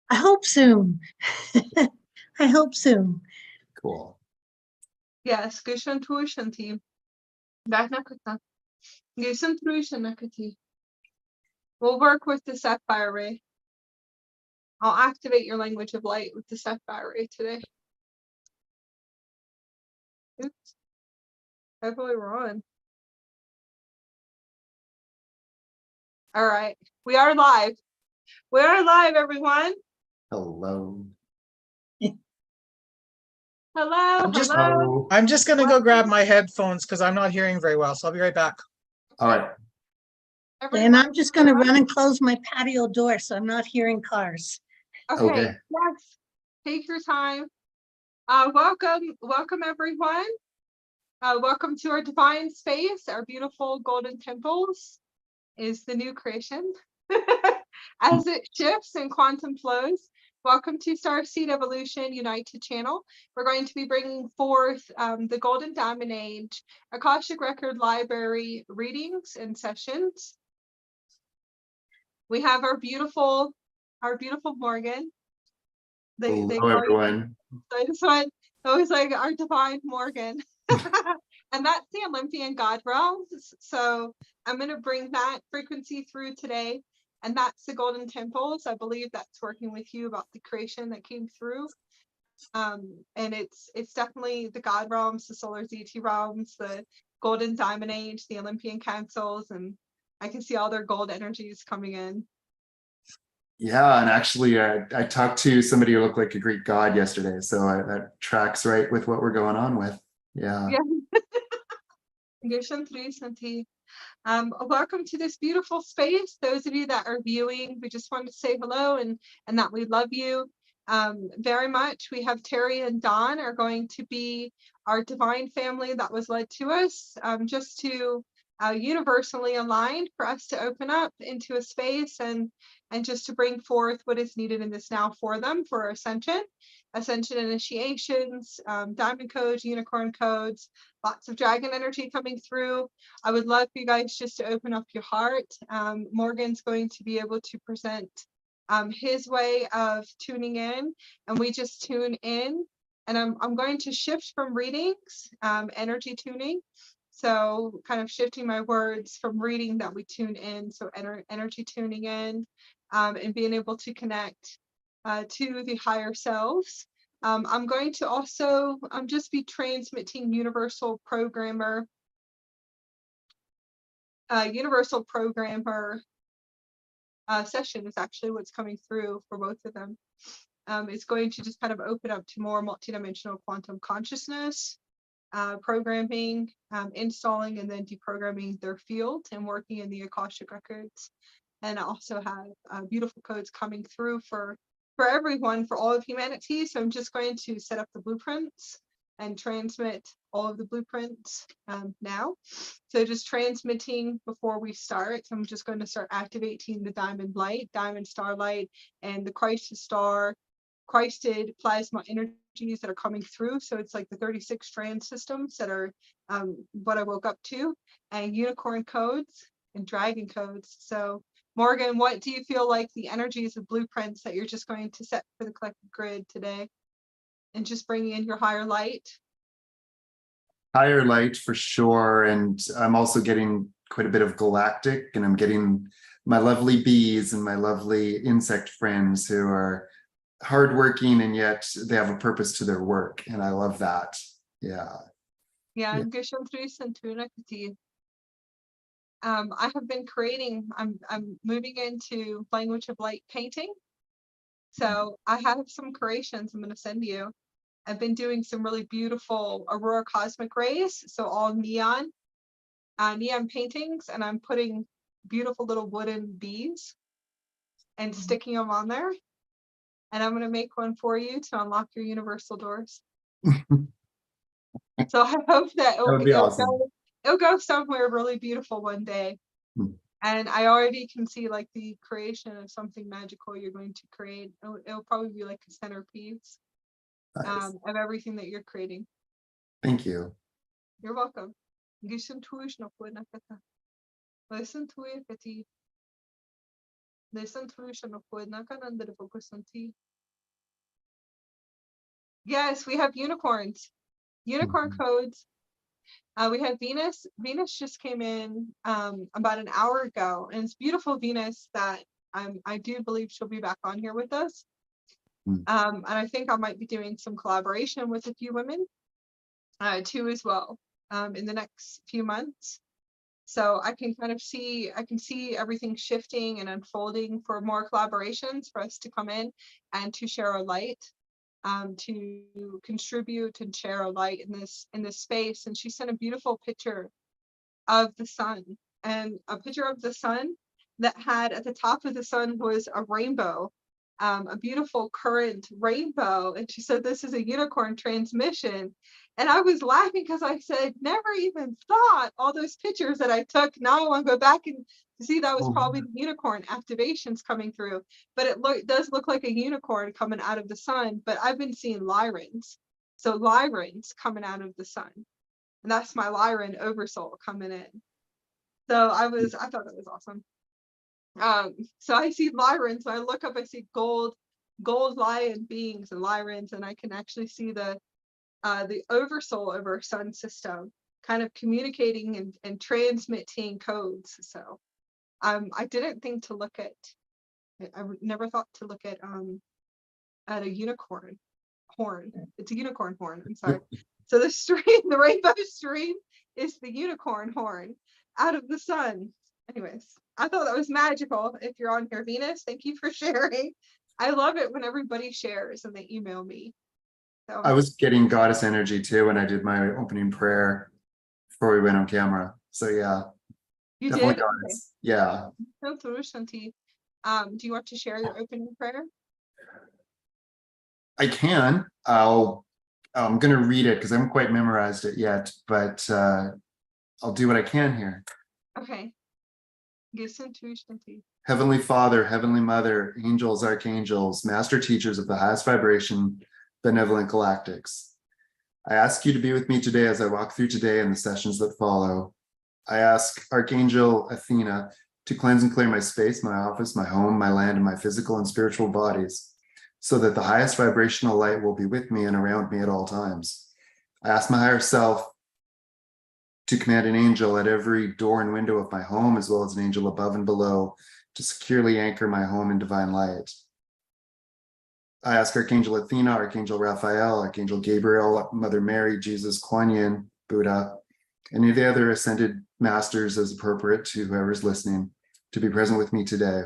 I hope soon. I hope soon. Cool. Yes, Gushan Tuishanti. Dahnakata. Gusan Truishanakati. We'll work with the Sapphire ray. I'll activate your language of light with the Sapphire ray today. Oops. Hopefully we're on. All right. We are live. We are live, everyone. Hello. Hello. Hello. I'm just going to go grab my headphones because I'm not hearing very well. So I'll be right back. All right. And I'm just going to run and close my patio door so I'm not hearing cars. Okay. Yes. Take your time. Welcome everyone. Welcome to our divine space. Our beautiful golden temples is the new creation. As it shifts and quantum flows. Welcome to Starseed Evolution United channel. We're going to be bringing forth the Golden Diamond Age Akashic Record Library readings and sessions. We have our beautiful Morgan. Hello, everyone. I just went, always like our divine Morgan. And that's the Olympian God realms. So I'm going to bring that frequency through today. And that's the Golden Temples. I believe that's working with you about the creation that came through. And it's definitely the God realms, the solar ZT realms, the Golden Diamond Age, the Olympian councils, and I can see all their gold energies coming in. Yeah, and actually, I talked to somebody who looked like a Greek god yesterday, so that tracks right with what we're going on with. Yeah. Welcome to this beautiful space. Those of you that are viewing, we just want to say hello and that we love you very much. We have Terry and Don are going to be our divine family that was led to us just to universally aligned for us to open up into a space and just to bring forth what is needed in this now for them for ascension initiations, diamond codes, unicorn codes, lots of dragon energy coming through. I would love for you guys just to open up your heart. Morgan's going to be able to present his way of tuning in, and we just tune in. And I'm going to shift from readings, energy tuning. So kind of shifting my words from reading that we tune in. So energy tuning in and being able to connect to the higher selves. I'm going to also just be transmitting universal programmer session is actually what's coming through for both of them. It's going to just kind of open up to more multidimensional quantum consciousness, programming, installing and then deprogramming their field and working in the Akashic records. And I also have beautiful codes coming through for everyone, for all of humanity. So I'm just going to set up the blueprints and transmit all of the blueprints now. So just transmitting before we start, I'm just going to start activating the diamond light, diamond starlight, and the Christed star, Christed plasma energies that are coming through. So it's like the 36 strand systems that are what I woke up to, and unicorn codes and dragon codes. So Morgan, what do you feel like the energies of blueprints that you're just going to set for the collective grid today? And just bringing in your higher light? Higher light for sure. And I'm also getting quite a bit of galactic, and I'm getting my lovely bees and my lovely insect friends who are hardworking and yet they have a purpose to their work. And I love that. Yeah. Yeah. I have been creating, I'm moving into language of light painting. So I have some creations I'm going to send you. I've been doing some really beautiful aurora cosmic rays. So all neon paintings, and I'm putting beautiful little wooden bees and sticking them on there. And I'm going to make one for you to unlock your universal doors. So I hope that it'll go somewhere really beautiful one day. And I already can see like the creation of something magical you're going to create. It'll probably be like a centerpiece of everything that you're creating. Thank you. You're welcome. Listen to it, Yes, we have unicorns. Unicorn Mhm. codes. We have Venus. Venus just came in about an hour ago, and it's beautiful Venus that I do believe she'll be back on here with us. Mm. And I think I might be doing some collaboration with a few women too as well in the next few months. So I can kind of see, I can see everything shifting and unfolding for more collaborations for us to come in and to share our light, to contribute and share our light in this space. And she sent a beautiful picture of the sun, and a picture of the sun that had at the top of the sun was a rainbow, a beautiful current rainbow. And she said, this is a unicorn transmission. And I was laughing because I said, never even thought all those pictures that I took. Now I want to go back and see that was Oh, probably the unicorn activations coming through. But it does look like a unicorn coming out of the sun. But I've been seeing Lyrans. So Lyrans coming out of the sun. And that's my Lyran oversoul coming in. So I thought that was awesome. So I see Lyrans, so I look up, I see gold lion beings and Lyrans, and I can actually see the oversoul of our sun system kind of communicating and transmitting codes. So I didn't think to look at, I never thought to look at a unicorn horn. It's a unicorn horn, I'm sorry. So the stream, the rainbow stream is the unicorn horn out of the sun. Anyways, I thought that was magical. If you're on here, Venus, thank you for sharing. I love it when everybody shares and they email me. So, I was getting goddess energy too when I did my opening prayer before we went on camera. So yeah, you definitely did? Okay. goddess. Yeah. So, Shanti, do you want to share your opening prayer? I can. I'm going to read it because I haven't quite memorized it yet, but I'll do what I can here. Okay. Shanti. Heavenly Father, Heavenly Mother, angels, archangels, master teachers of the highest vibration, benevolent galactics. I ask you to be with me today as I walk through today and the sessions that follow. I ask Archangel Athena to cleanse and clear my space, my office, my home, my land, and my physical and spiritual bodies, so that the highest vibrational light will be with me and around me at all times. I ask my higher self to command an angel at every door and window of my home, as well as an angel above and below, to securely anchor my home in divine light. I ask Archangel Athena, Archangel Raphael, Archangel Gabriel, Mother Mary, Jesus, Kuan Yin, Buddha, any of the other ascended masters as appropriate to whoever's listening, to be present with me today.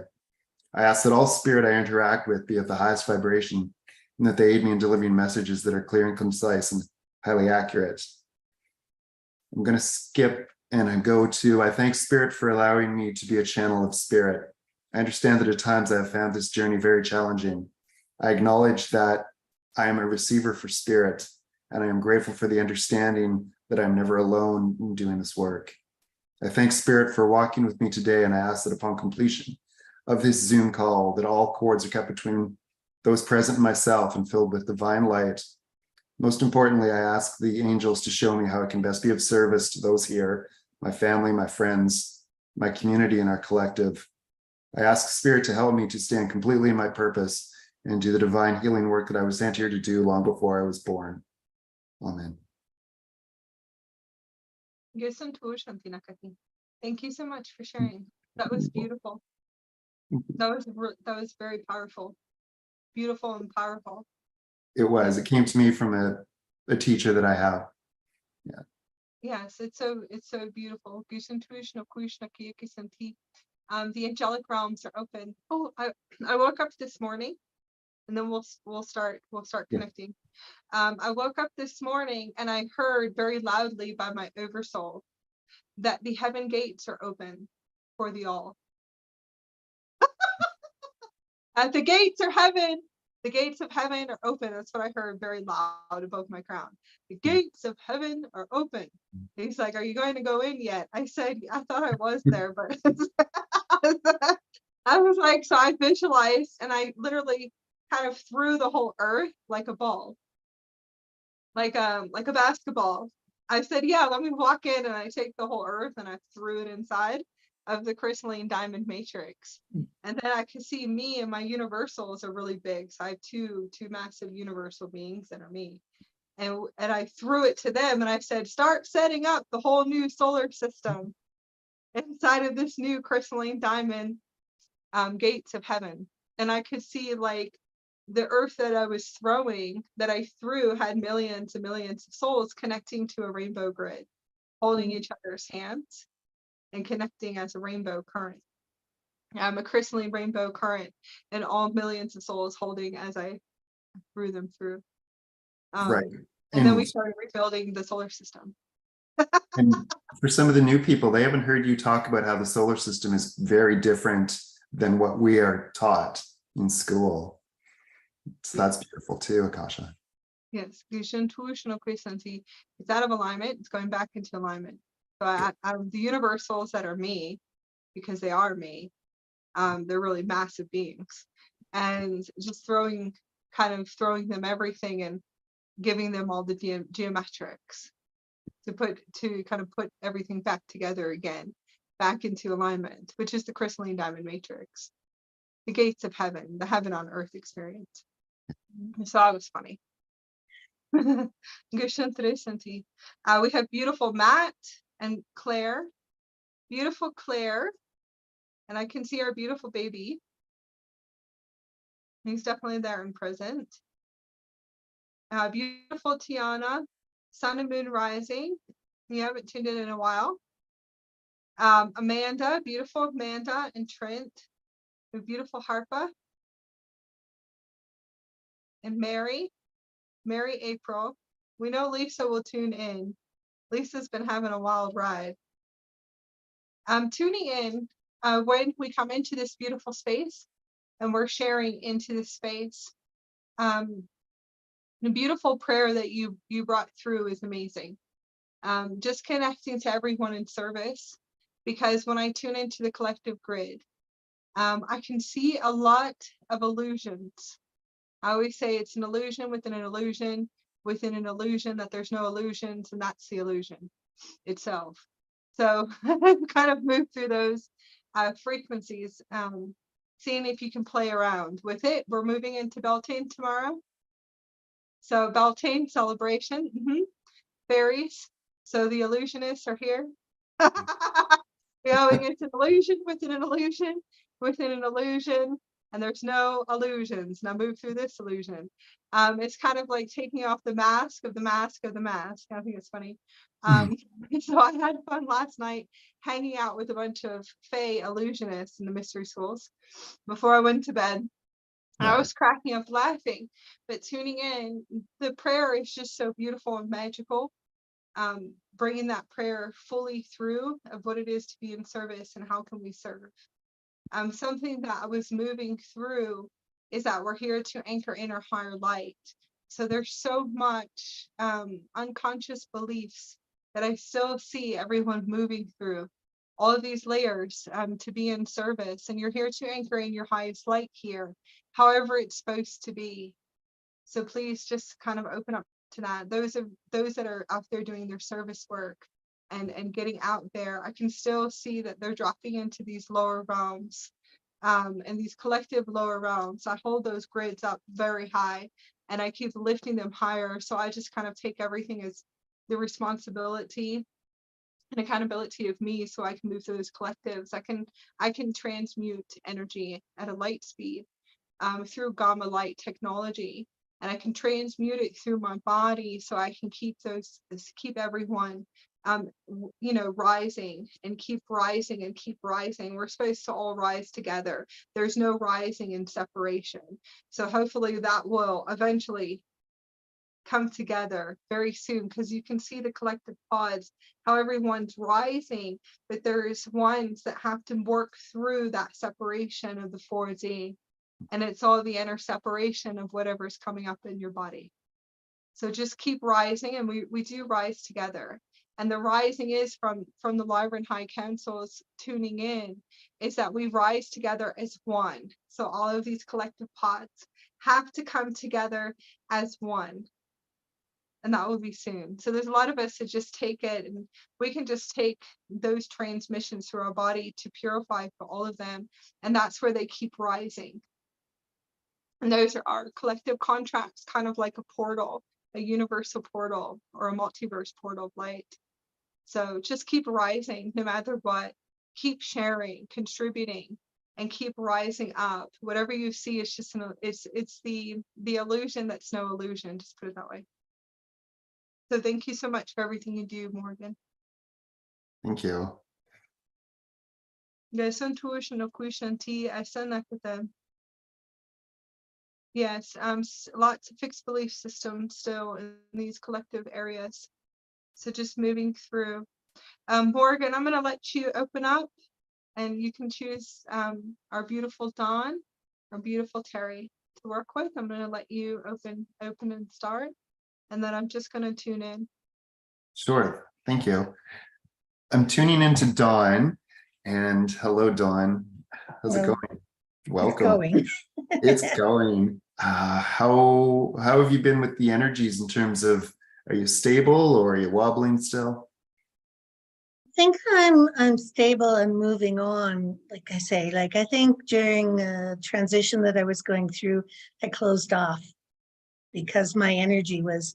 I ask that all spirit I interact with be of the highest vibration, and that they aid me in delivering messages that are clear and concise and highly accurate. I'm going to skip and I go to, I thank Spirit for allowing me to be a channel of Spirit. I understand that at times I have found this journey very challenging. I acknowledge that I am a receiver for Spirit, and I am grateful for the understanding that I'm never alone in doing this work. I thank Spirit for walking with me today, and I ask that upon completion of this Zoom call, that all cords are kept between those present and myself and filled with divine light. Most importantly, I ask the angels to show me how I can best be of service to those here, my family, my friends, my community, and our collective. I ask Spirit to help me to stand completely in my purpose and do the divine healing work that I was sent here to do long before I was born. Amen. Thank you so much for sharing. That was beautiful. That was very powerful. Beautiful and powerful. It was. It came to me from a teacher that I have. Yeah. Yes, it's so beautiful. The angelic realms are open. Oh, I woke up this morning, and then we'll start connecting. I woke up this morning and I heard very loudly by my oversoul that the heaven gates are open for the all. At the gates are heaven. The gates of heaven are open. That's what I heard very loud above my crown. The gates of heaven are open. He's like, are you going to go in yet? I said, I thought I was there, but I was like, so I visualized and I literally kind of threw the whole earth like a ball, like a basketball. I said, yeah, let me walk in, and I take the whole earth and I threw it inside of the crystalline diamond matrix. And then I can see me and my universals are really big. So I have two massive universal beings that are me. And I threw it to them and I said, start setting up the whole new solar system inside of this new crystalline diamond gates of heaven. And I could see like the earth that I was throwing, that I threw, had millions and millions of souls connecting to a rainbow grid, holding each other's hands and connecting as a rainbow current. A crystalline rainbow current, and all millions of souls holding as I threw them through. Right. And then we started rebuilding the solar system. And for some of the new people, they haven't heard you talk about how the solar system is very different than what we are taught in school. So that's beautiful too, Akasha. Yes, it's out of alignment. It's going back into alignment. So out of the universals that are me, because they are me, they're really massive beings, and just throwing them everything and giving them all the geometrics to kind of put everything back together again, back into alignment, which is the crystalline diamond matrix, the gates of heaven, the heaven on earth experience. So that was funny. We have beautiful Matt and Claire, beautiful Claire, and I can see our beautiful baby. He's definitely there and present. Beautiful Tiana, sun and moon rising. You haven't tuned in a while. Amanda, beautiful Amanda and Trent, a beautiful Harpa. And Mary April. We know Lisa will tune in. Lisa's been having a wild ride. Tuning in when we come into this beautiful space and we're sharing into this space. The beautiful prayer that you brought through is amazing. Just connecting to everyone in service, because when I tune into the collective grid, I can see a lot of illusions. I always say it's an illusion within an illusion within an illusion, that there's no illusions, and that's the illusion itself. So kind of move through those frequencies, seeing if you can play around with it. We're moving into Beltane tomorrow. So Beltane celebration, fairies. So the illusionists are here. Going into an illusion within an illusion within an illusion, and there's no illusions. Now move through this illusion. It's kind of like taking off the mask of the mask of the mask. I think it's funny. So I had fun last night hanging out with a bunch of Fae illusionists in the mystery schools before I went to bed. I was cracking up laughing, but tuning in, the prayer is just so beautiful and magical. Bringing that prayer fully through of what it is to be in service and how can we serve. Something that I was moving through is that we're here to anchor in our higher light. So there's so much unconscious beliefs that I still see everyone moving through. All of these layers to be in service, and you're here to anchor in your highest light here, however it's supposed to be. So please just kind of open up to that. Those that are out there doing their service work and getting out there, I can still see that they're dropping into these lower realms, and these collective lower realms. I hold those grids up very high and I keep lifting them higher. So I just kind of take everything as the responsibility and accountability of me, so I can move through those collectives. I can transmute energy at a light speed through gamma light technology, and I can transmute it through my body, so I can keep everyone rising and keep rising and keep rising. We're supposed to all rise together. There's no rising in separation. So hopefully that will eventually come together very soon, because you can see the collective pods, how everyone's rising, but there's ones that have to work through that separation of the 4D, and it's all the inner separation of whatever's coming up in your body. So just keep rising, and we do rise together. And the rising is from the Lyran High Councils tuning in, is that we rise together as one. So all of these collective pods have to come together as one. and that will be soon. So there's a lot of us that just take it, and we can just take those transmissions through our body to purify for all of them. And that's where they keep rising. And those are our collective contracts, kind of like a portal, a universal portal or a multiverse portal of light. So just keep rising no matter what. Keep sharing, contributing, and keep rising up. Whatever you see is just it's the illusion that's no illusion. Just put it that way. So thank you so much for everything you do, Morgan. Thank you. Yes, lots of fixed belief systems still in these collective areas. So just moving through. Morgan, I'm going to let you open up, and you can choose our beautiful Dawn, our beautiful Terry to work with. I'm going to let you open and start, and then I'm just going to tune in. Sure. Thank you. I'm tuning into Dawn, and hello, Dawn. How's it Hello. going? Welcome. It's going. It's going. How have you been with the energies in terms of, are you stable or are you wobbling still? I think I'm stable and moving on. Like I say, like I think during a transition that I was going through, I closed off because my energy was,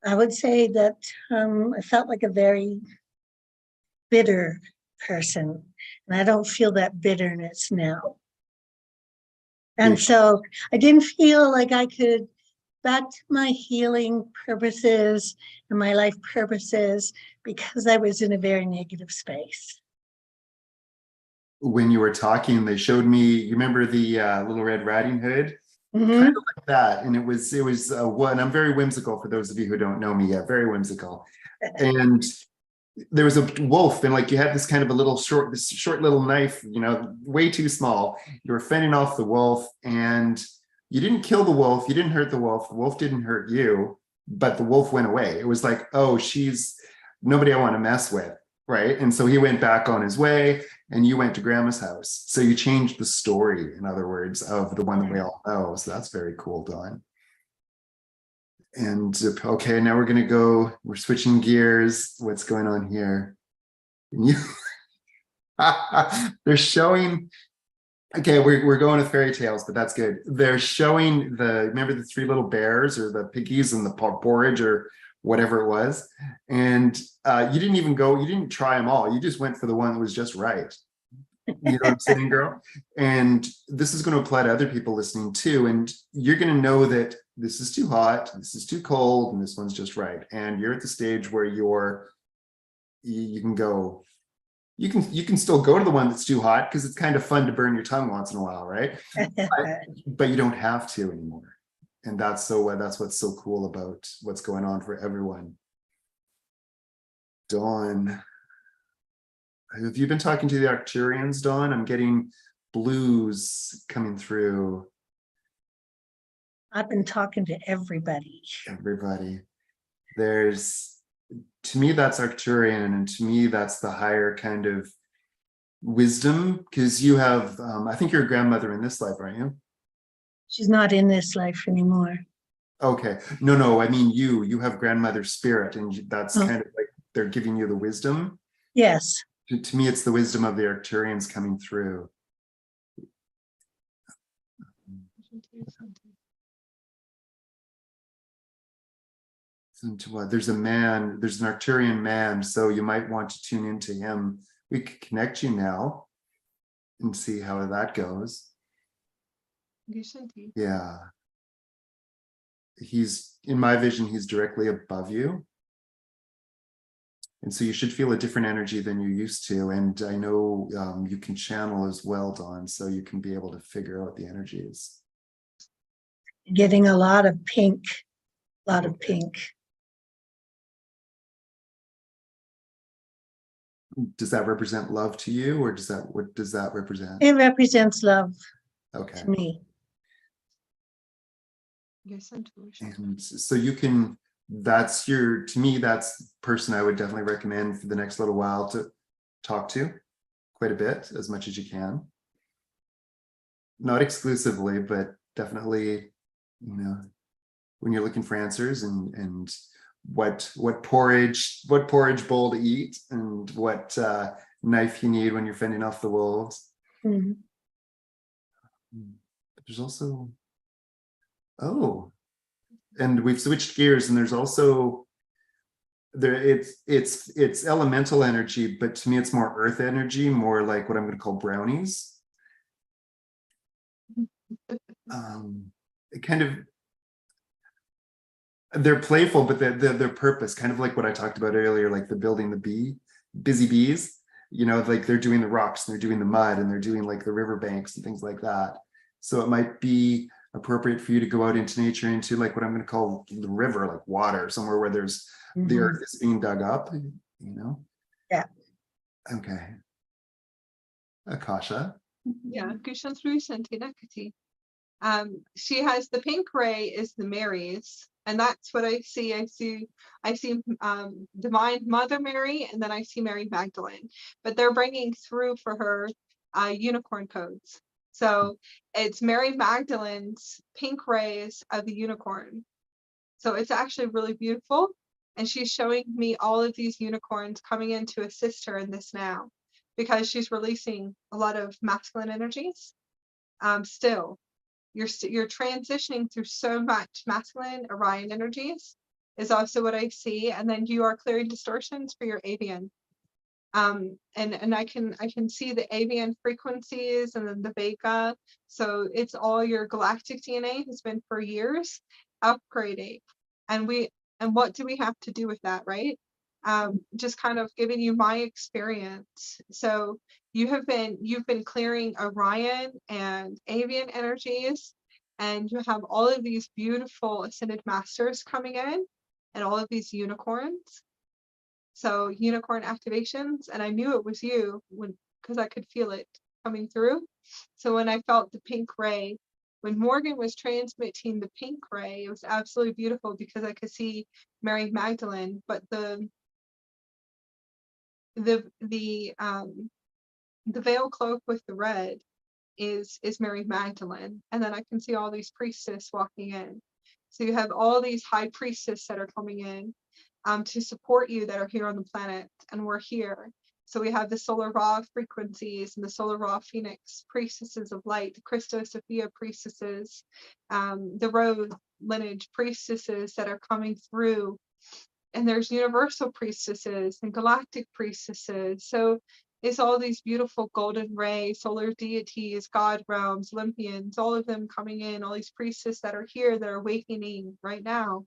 I would say that I felt like a very bitter person, and I don't feel that bitterness now. And so I didn't feel like I could, back to my healing purposes and my life purposes, because I was in a very negative space. When you were talking, they showed me, you remember the Little Red Riding Hood? Mhm. Kind of like that. And it was one, I'm very whimsical for those of you who don't know me yet, very whimsical. And there was a wolf, and like you had this kind of a little this short little knife, you know, way too small. You were fending off the wolf, and you didn't kill the wolf, you didn't hurt the wolf didn't hurt you, but the wolf went away. It was like, oh, she's nobody I want to mess with, right? And so he went back on his way, and you went to grandma's house. So you changed the story, in other words, of the one that we all know. So that's very cool, Dawn. And okay, now we're switching gears. What's going on here? They're showing, okay, we're going with fairy tales, but that's good. They're showing remember the three little bears or the piggies and the porridge or whatever it was. And you didn't try them all. You just went for the one that was just right. You know what I'm saying, girl? And this is going to apply to other people listening too. And you're going to know that this is too hot, this is too cold, and this one's just right. And you're at the stage where you can still go to the one that's too hot, because it's kind of fun to burn your tongue once in a while, right? but you don't have to anymore. And that's what's so cool about what's going on for everyone. Dawn. Have you been talking to the Arcturians, Dawn? I'm getting blues coming through. I've been talking to everybody. Everybody. To me, that's Arcturian, and to me, that's the higher kind of wisdom, because you have, I think you're a grandmother in this life, aren't you? She's not in this life anymore. Okay. No, I mean, you have grandmother spirit, and that's kind of like they're giving you the wisdom. Yes. To me, it's the wisdom of the Arcturians coming through. There's an Arcturian man, so you might want to tune into him. We could connect you now and see how that goes. Yeah. In my vision, he's directly above you. And so you should feel a different energy than you used to. And I know you can channel as well, Dawn, so you can be able to figure out what the energy is. Getting a lot of pink, pink. Does that represent love to you, or what does that represent? It represents love Okay. to me. And so you can, to me, that's the person I would definitely recommend for the next little while to talk to quite a bit, as much as you can. Not exclusively, but definitely, when you're looking for answers, and what porridge bowl to eat, and what knife you need when you're fending off the wolves. Mhm. But there's also, oh, and we've switched gears, and there's also there, it's elemental energy, but to me it's more earth energy, more like what I'm going to call brownies. It kind of, they're playful, but their purpose, kind of like what I talked about earlier, like the building the busy bees, you know, like they're doing the rocks, and they're doing the mud, and they're doing like the riverbanks and things like that. So it might be appropriate for you to go out into nature, into like what I'm going to call the river, like water, somewhere where there's the Mhm. earth is being dug up, you know? Yeah. Okay. Akasha. Yeah, she has the pink ray is the Marys, and that's what I see. I see Divine Mother Mary, and then I see Mary Magdalene, but they're bringing through for her unicorn codes. So it's Mary Magdalene's pink rays of the unicorn. So it's actually really beautiful. And she's showing me all of these unicorns coming in to assist her in this now, because she's releasing a lot of masculine energies. Still, you're transitioning through so much masculine Orion energies is also what I see. And then you are clearing distortions for your avian. And I can see the avian frequencies, and then the Vega. So it's all your galactic DNA has been for years upgrading. And what do we have to do with that, right? Just kind of giving you my experience. So you've been clearing Orion and avian energies, and you have all of these beautiful ascended masters coming in, and all of these unicorns. So unicorn activations, and I knew it was you because I could feel it coming through. So when I felt the pink ray, when Morgan was transmitting the pink ray, it was absolutely beautiful because I could see Mary Magdalene, but the veil cloak with the red is Mary Magdalene, and then I can see all these priestess walking in. So you have all these high priestess that are coming in to support you, that are here on the planet, and we're here. So we have the solar raw frequencies and the solar raw phoenix priestesses of light, the Christo Sophia priestesses, the rose lineage priestesses that are coming through. And there's universal priestesses and galactic priestesses. So it's all these beautiful golden ray, solar deities, God realms, Olympians, all of them coming in, all these priestesses that are here that are awakening right now.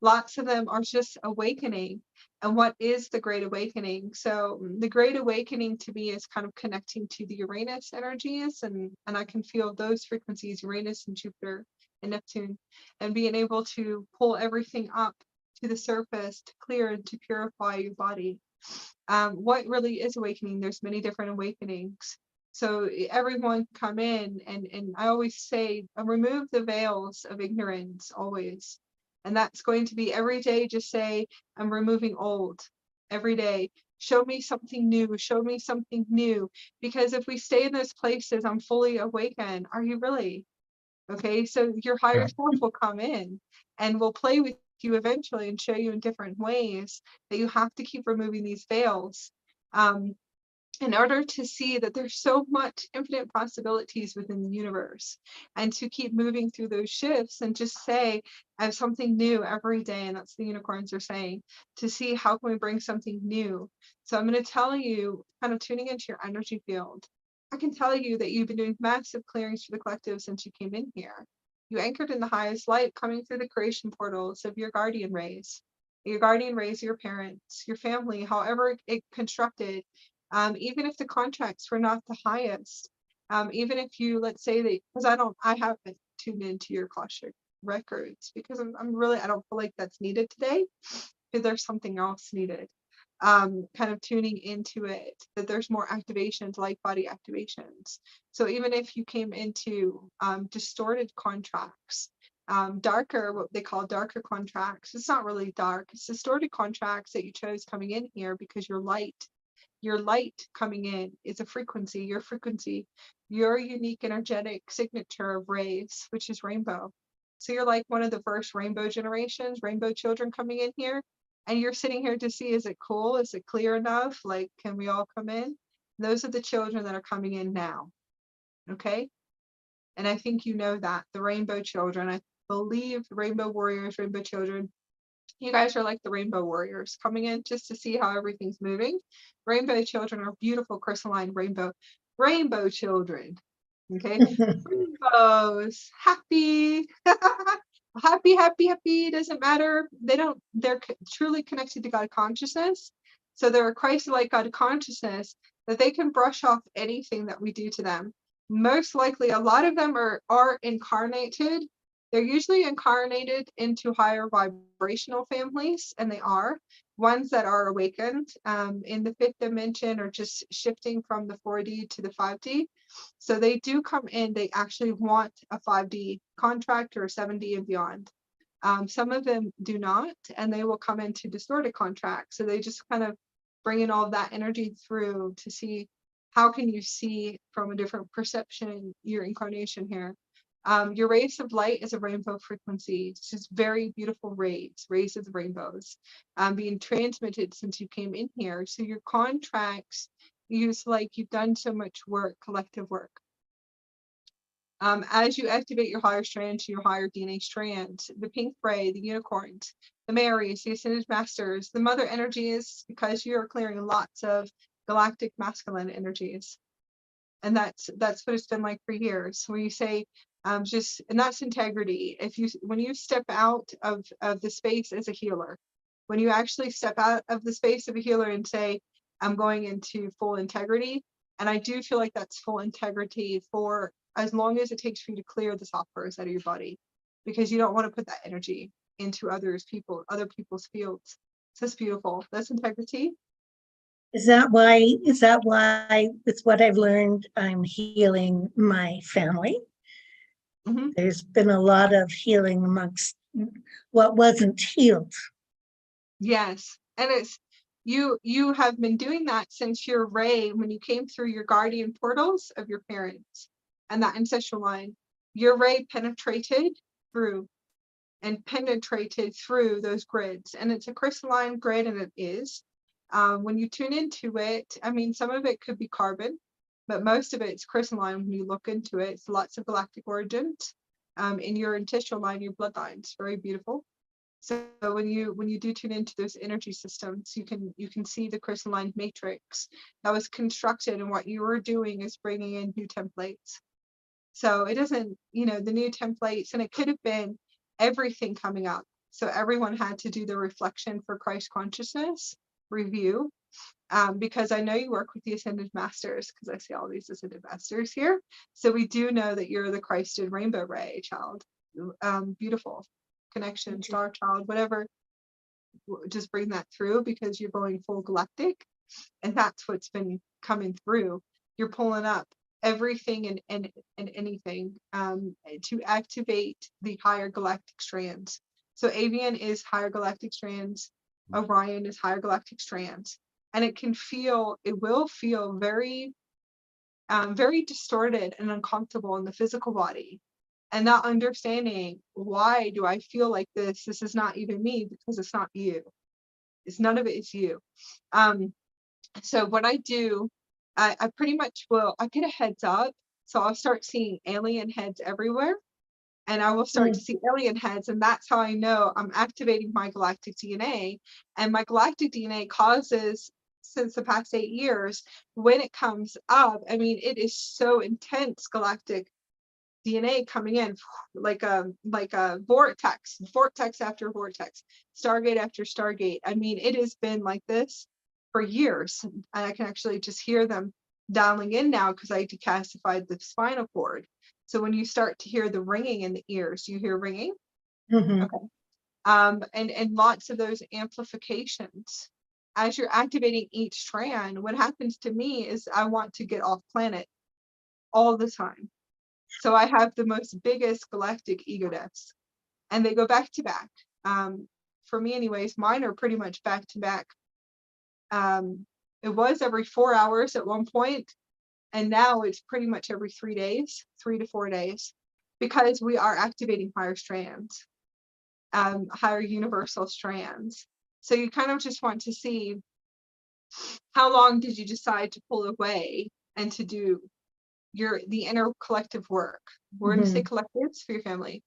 Lots of them are just awakening. And what is the Great Awakening? So the Great Awakening to me is kind of connecting to the Uranus energies, and I can feel those frequencies, Uranus and Jupiter and Neptune, and being able to pull everything up to the surface to clear and to purify your body. What really is awakening? There's many different awakenings. So everyone come in, and I always say, remove the veils of ignorance always. And that's going to be every day, just say, I'm removing old every day. Show me something new, show me something new. Because if we stay in those places, I'm fully awakened. Are you really? Okay, so your higher self will come in and will play with you eventually and show you in different ways that you have to keep removing these veils. In order to see that there's so much infinite possibilities within the universe, and to keep moving through those shifts and just say, I have something new every day. And that's the unicorns are saying, to see how can we bring something new. So I'm going to tell you, kind of tuning into your energy field. I can tell you that you've been doing massive clearings for the collective since you came in here. You anchored in the highest light, coming through the creation portals of your guardian rays. Your guardian rays, your parents, your family, however it constructed. Even if the contracts were not the highest, even if you, let's say that, because I haven't tuned into your Akashic records because I don't feel like that's needed today, because there's something else needed. Kind of tuning into it, that there's more activations, like body activations. So even if you came into distorted contracts, darker, what they call darker contracts, it's not really dark, it's distorted contracts that you chose coming in here because you're light. Your light coming in is a frequency, your unique energetic signature of rays, which is rainbow. So you're like one of the first rainbow generations, rainbow children coming in here. And you're sitting here to see, is it cool? Is it clear enough? Like, can we all come in? Those are the children that are coming in now. Okay. And I think you know that, the rainbow children, I believe rainbow warriors, rainbow children, you guys are like the rainbow warriors coming in just to see how everything's moving. Rainbow children are beautiful crystalline rainbow children. Okay. Rainbows, happy, happy. Doesn't matter. They're truly connected to God consciousness. So they're a Christ-like God consciousness that they can brush off anything that we do to them. Most likely, a lot of them are incarnated. They're usually incarnated into higher vibrational families, and they are ones that are awakened in the 5th dimension, or just shifting from the 4D to the 5D. So they do come in, they actually want a 5D contract or 7D and beyond. Some of them do not, and they will come into distorted contracts. So they just kind of bring in all of that energy through to see how can you see from a different perception your incarnation here. Your rays of light is a rainbow frequency. It's just very beautiful rays of the rainbows being transmitted since you came in here. So your contracts, use like you've done so much work, collective work. As you activate your higher strands, your higher DNA strands, the pink ray, the unicorns, the Marys, the ascended masters, the mother energies, because you're clearing lots of galactic masculine energies. And that's what it's been like for years. When you say and that's integrity. When you step out of the space as a healer, when you actually step out of the space of a healer and say, I'm going into full integrity, and I do feel like that's full integrity for as long as it takes for you to clear the softwares out of your body, because you don't want to put that energy into other people's fields. So that's beautiful. That's integrity. Is that why with what I've learned, I'm healing my family? Mm-hmm. There's been a lot of healing amongst what wasn't healed. Yes. And it's you have been doing that since your ray, when you came through your guardian portals of your parents and that ancestral line, your ray penetrated through those grids. And it's a crystalline grid, and it is. When you tune into it, I mean, some of it could be carbon, but most of it's crystalline. When you look into it, it's lots of galactic origins in your ancestral line, your bloodlines. Very beautiful. So when you do tune into those energy systems, you can see the crystalline matrix that was constructed, and what you were doing is bringing in new templates. So it doesn't, the new templates, and it could have been everything coming up. So everyone had to do the reflection for Christ consciousness review, because I know you work with the ascended masters, because I see all these ascended masters here. So we do know that you're the Christed rainbow ray child. Beautiful connection, star child, whatever. Just bring that through, because you're going full galactic, and that's what's been coming through. You're pulling up everything and anything to activate the higher galactic strands. So Avian is higher galactic strands, Orion is higher galactic strands, and it will feel very very distorted and uncomfortable in the physical body, and not understanding, why do I feel like this is not even me, because it's not you. None of it is you. So what I do, I pretty much I get a heads up. So I'll start seeing alien heads everywhere, and I will start to see alien heads, and that's how I know I'm activating my galactic DNA. And my galactic DNA causes, since the past 8 years, when it comes up, I mean, it is so intense, galactic DNA coming in like a vortex after vortex, stargate after stargate. I mean, it has been like this for years, and I can actually just hear them dialing in now, because I decalcified the spinal cord. So when you start to hear the ringing in the ears, you hear ringing. Mm-hmm. Okay. And lots of those amplifications. As you're activating each strand, what happens to me is I want to get off planet all the time. So I have the most biggest galactic ego deaths, and they go back to back. For me anyways, mine are pretty much back to back. It was every 4 hours at one point, and now it's pretty much every 3 days, 3 to 4 days. because we are activating higher strands, higher universal strands. So you kind of just want to see, how long did you decide to pull away and to do the inner collective work? We're going to say collectives for your family.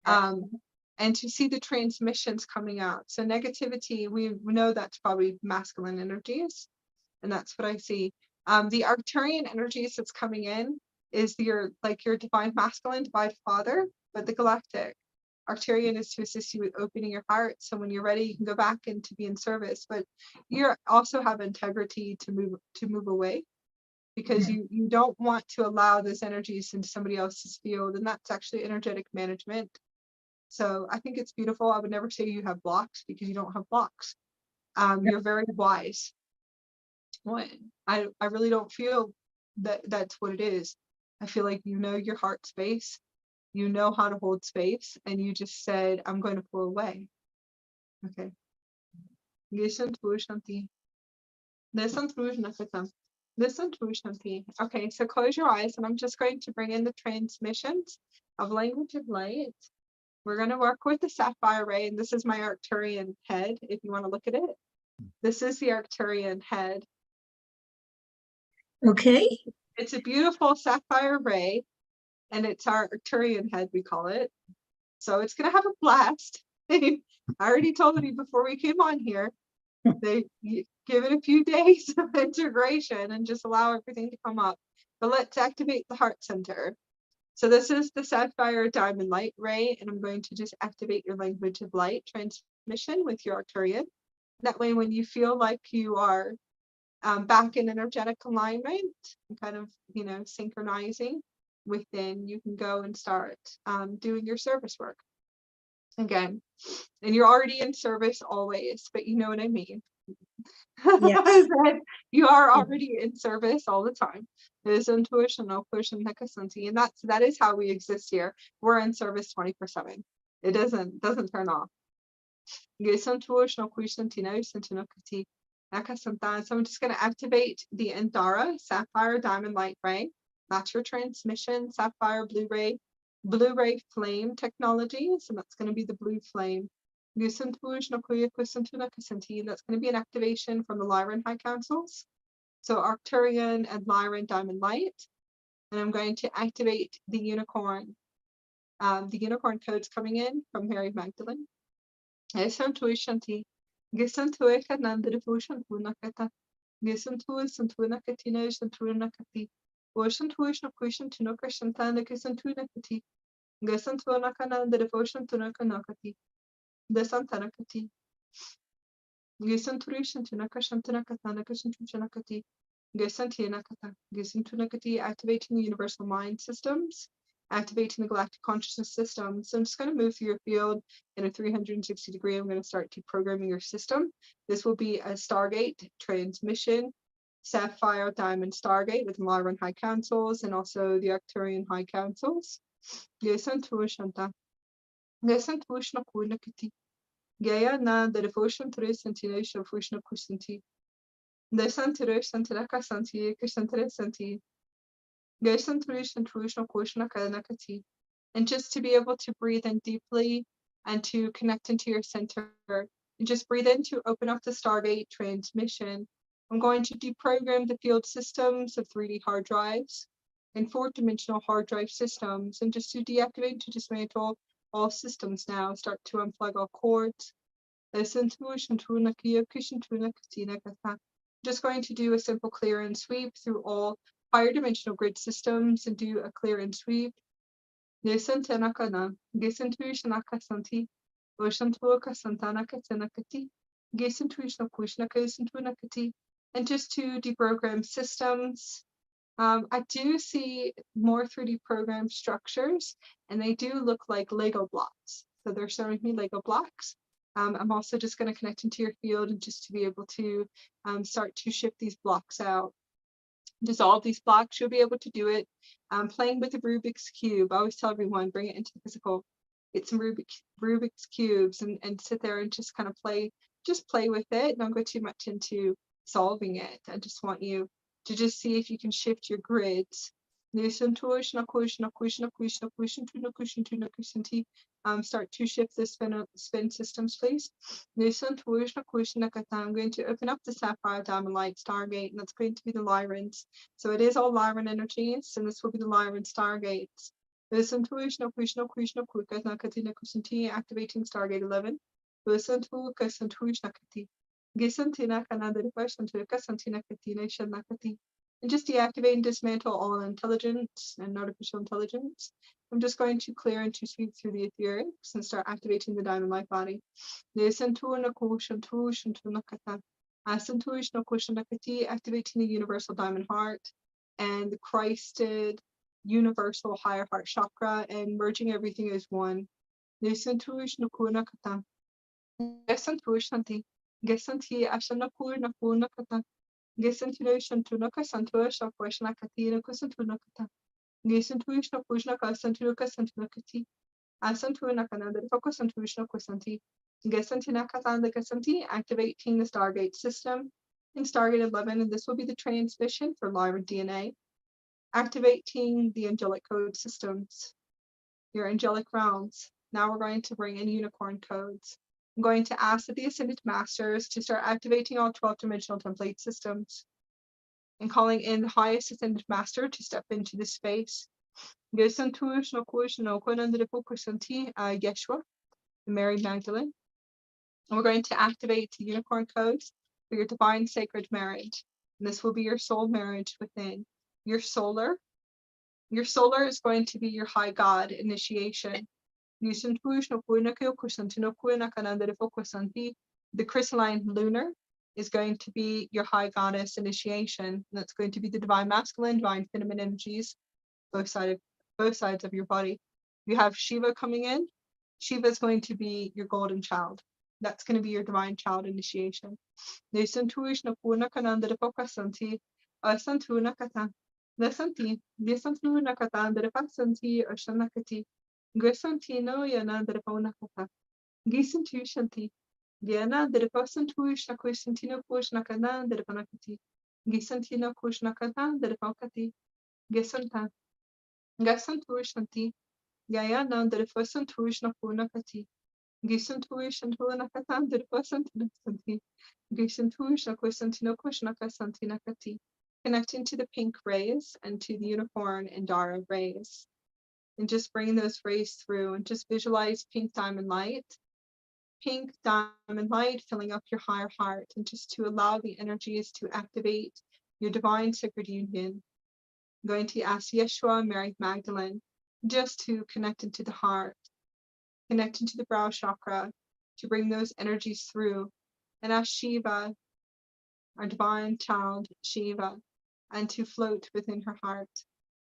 And to see the transmissions coming out. So negativity, we know that's probably masculine energies, and that's what I see. The Arcturian energies that's coming in is your divine masculine, divine father, but the galactic Arcturian is to assist you with opening your heart. So when you're ready, you can go back and to be in service, but you also have integrity to move away, because you don't want to allow those energies into somebody else's field, and that's actually energetic management. So I think it's beautiful. I would never say you have blocks, because you don't have blocks. You're very wise. I really don't feel that that's what it is. I feel like you know your heart space, you know how to hold space, and you just said, I'm going to pull away. Okay. Listen to Shanti. Listen to Shanti. Listen to Shanti. Okay, so close your eyes, and I'm just going to bring in the transmissions of language of light. We're going to work with the Sapphire ray, and this is my Arcturian head, if you want to look at it. This is the Arcturian head. Okay. It's a beautiful Sapphire ray, and it's our Arcturian head, we call it. So it's going to have a blast. I already told you before we came on here, give it a few days of integration and just allow everything to come up. But let's activate the heart center. So this is the Sapphire Diamond Light Ray, and I'm going to just activate your language of light transmission with your Arcturian. That way, when you feel like you are back in energetic alignment, and kind of, synchronizing within, you can go and start doing your service work again. And you're already in service always, but you know what I mean. Yes. You are already in service all the time. There's intuitional push and and that is how we exist here. We're in service 24/7. It doesn't turn off. So I'm just going to activate the Andara Sapphire Diamond Light Ray. That's your transmission, Sapphire Blu-ray flame technology. So that's going to be the blue flame. That's going to be an activation from the Lyran High Councils. So Arcturian and Lyran Diamond Light. And I'm going to activate the unicorn. The unicorn code's coming in from Mary Magdalene. Activating the universal mind systems, activating the galactic consciousness system. So I'm just going to move through your field in a 360 degree. I'm going to start deprogramming your system. This will be a Stargate transmission, Sapphire Diamond Stargate with Lyran High Councils and also the Arcturian High Councils. Gaia na the devotion to this sentination of Vishnu Kusanti. The Santere Santaraka Santi Kusantere Santi. And just to be able to breathe in deeply and to connect into your center, and just breathe in to open up the Stargate transmission. I'm going to deprogram the field systems of 3D hard drives and 4-dimensional hard drive systems, and just to deactivate, to dismantle all systems now, start to unplug all cords. Just going to do a simple clear and sweep through all higher dimensional grid systems and do a clear and sweep. And just to deprogram systems. I do see more 3D program structures, and they do look like Lego blocks. So they're showing me Lego blocks. I'm also just going to connect into your field and just to be able to start to shift these blocks out. Dissolve these blocks, you'll be able to do it playing with the Rubik's Cube. I always tell everyone, bring it into the physical. Get some Rubik's Cubes and sit there and just kind of play with it. Don't go too much into solving it. I just want you to just see if you can shift your grids. Start to shift the spin systems, please. I'm going to open up the Sapphire Diamond Light Stargate, and that's going to be the Lyrans. So it is all Lyran energies, and this will be the Lyran Stargates. Activating Stargate 11. And just deactivate and dismantle all intelligence and artificial intelligence. I'm just going to clear and to sweep through the etherics and start activating the diamond light body. Activating the universal diamond heart and the Christed universal higher heart chakra and merging everything as one. Activating the Stargate system in Stargate 11, and this will be the transmission for Lyra DNA. Activating the angelic code systems, your angelic realms. Now we're going to bring in unicorn codes. I'm going to ask the Ascended Masters to start activating all 12-dimensional template systems and calling in the highest Ascended Master to step into this space. Yeshua, Mary Magdalene. And we're going to activate the unicorn codes for your divine sacred marriage. And this will be your soul marriage within. Your solar is going to be your high God initiation. The crystalline lunar is going to be your high goddess initiation. And that's going to be the divine masculine, divine feminine energies, both sides of your body. You have Shiva coming in. Shiva is going to be your golden child. That's going to be your divine child initiation. Connecting to the pink rays and to the unicorn Andara rays. And just bringing those rays through and just visualize pink diamond light filling up your higher heart, and just to allow the energies to activate your divine sacred union. I'm going to ask Yeshua, Mary Magdalene, just to connect into the heart, connect into the brow chakra, to bring those energies through, and ask Shiva, our divine child Shiva, and to float within her heart.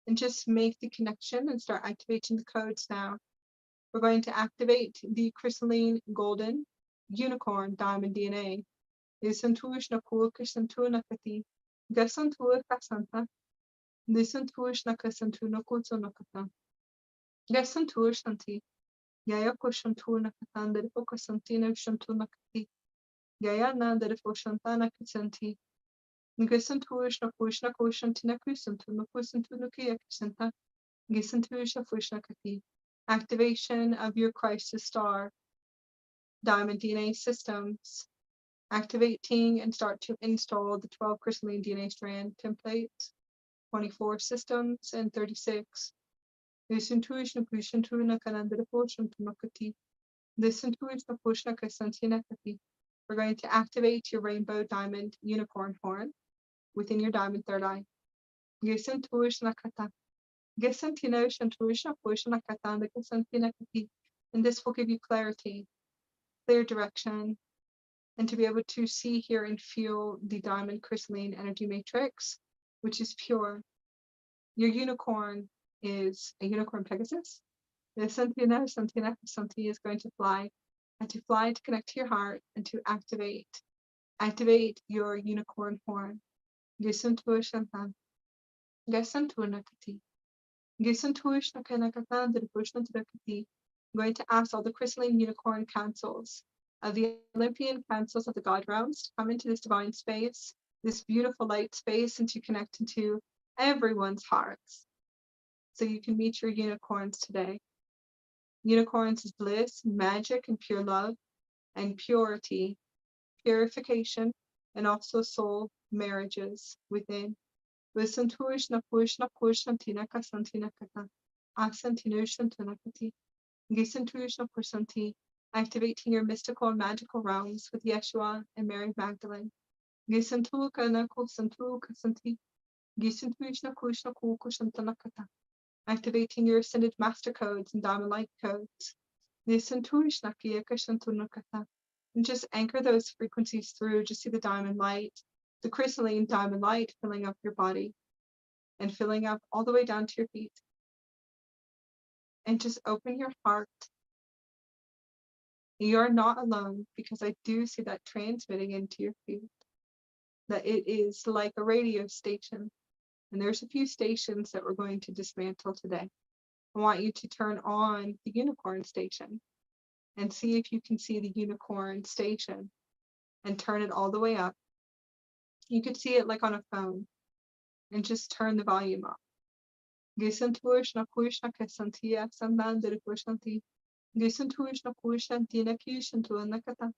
And just make the connection and start activating the codes now. We're going to activate the crystalline golden unicorn diamond DNA. Activation of your Christus star diamond DNA systems. Activating and start to install the 12 crystalline DNA strand templates, 24 systems and 36. We're going to activate your rainbow diamond unicorn horn within your diamond third eye. And this will give you clarity, clear direction, and to be able to see, hear, and feel the diamond crystalline energy matrix, which is pure. Your unicorn is a unicorn Pegasus. The Santina is going to fly, and to fly to connect to your heart and to activate your unicorn horn. I'm going to ask all the crystalline unicorn councils of the Olympian councils of the God realms to come into this divine space, this beautiful light space, and to connect into everyone's hearts. so you can meet your unicorns today. Unicorns is bliss, magic, and pure love, and purity, purification, and also soul marriages within. Visantuishna pushna kushantina kasantina kata. Asantinushantana Gisantuishna Kursanti, activating your mystical and magical realms with Yeshua and Mary Magdalene. Gisantuka Kusantu Kasanti, Gisantuishna Kushna Kukushantanakata, activating your ascended master codes and diamond light codes. Gisantuishna Kiyakashantunakata, and just anchor those frequencies through. Just see the diamond light, the crystalline diamond light filling up your body and filling up all the way down to your feet. And just open your heart. You're not alone, because I do see that transmitting into your field. That it is like a radio station. And there's a few stations that we're going to dismantle today. I want you to turn on the unicorn station and see if you can see the unicorn station and turn it all the way up. You could see it like on a phone and just turn the volume up. Gisantuishna kuishna kasantia sandan dirikushanti. Gisantuishna kuishantina kishantuanakata.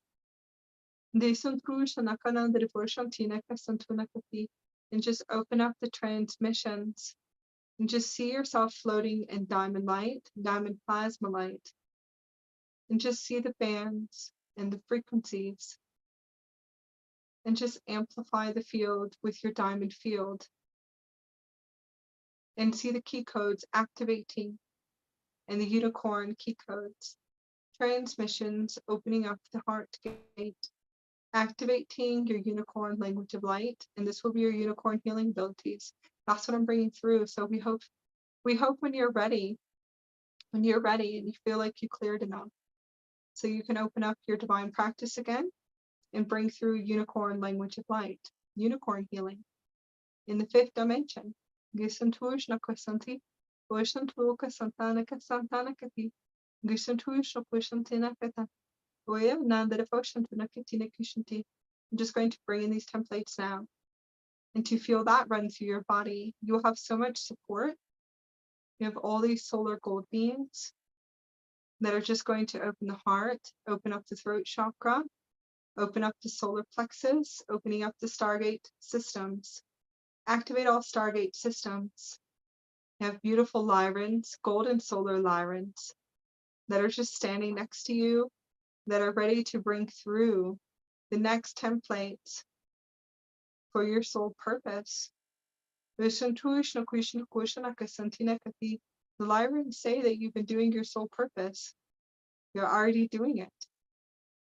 Gisantuishna nakanan dirikushantina kasantunakati. And just open up the transmissions and just see yourself floating in diamond light, diamond plasma light. And just see the bands and the frequencies. And just amplify the field with your diamond field. And see the key codes activating and the unicorn key codes. Transmissions opening up the heart gate. Activating your unicorn language of light. And this will be your unicorn healing abilities. That's what I'm bringing through. So we hope when you're ready and you feel like you cleared enough. So you can open up your divine practice again and bring through unicorn language of light. Unicorn healing in the 5th dimension. Gisantuishna Kasanti, Ushantuka Santanaka Santanakati, Gisantuishna Kushantinakata, Oya Nandarafoshantunakatina Kushanti. I'm just going to bring in these templates now. And to feel that run through your body, you'll have so much support. You have all these solar gold beings that are just going to open the heart, open up the throat chakra, open up the solar plexus, opening up the Stargate systems. Activate all Stargate systems. You have beautiful Lyrans, golden solar Lyrans, that are just standing next to you, that are ready to bring through the next templates for your soul purpose. The Lyrans say that you've been doing your soul purpose. You're already doing it.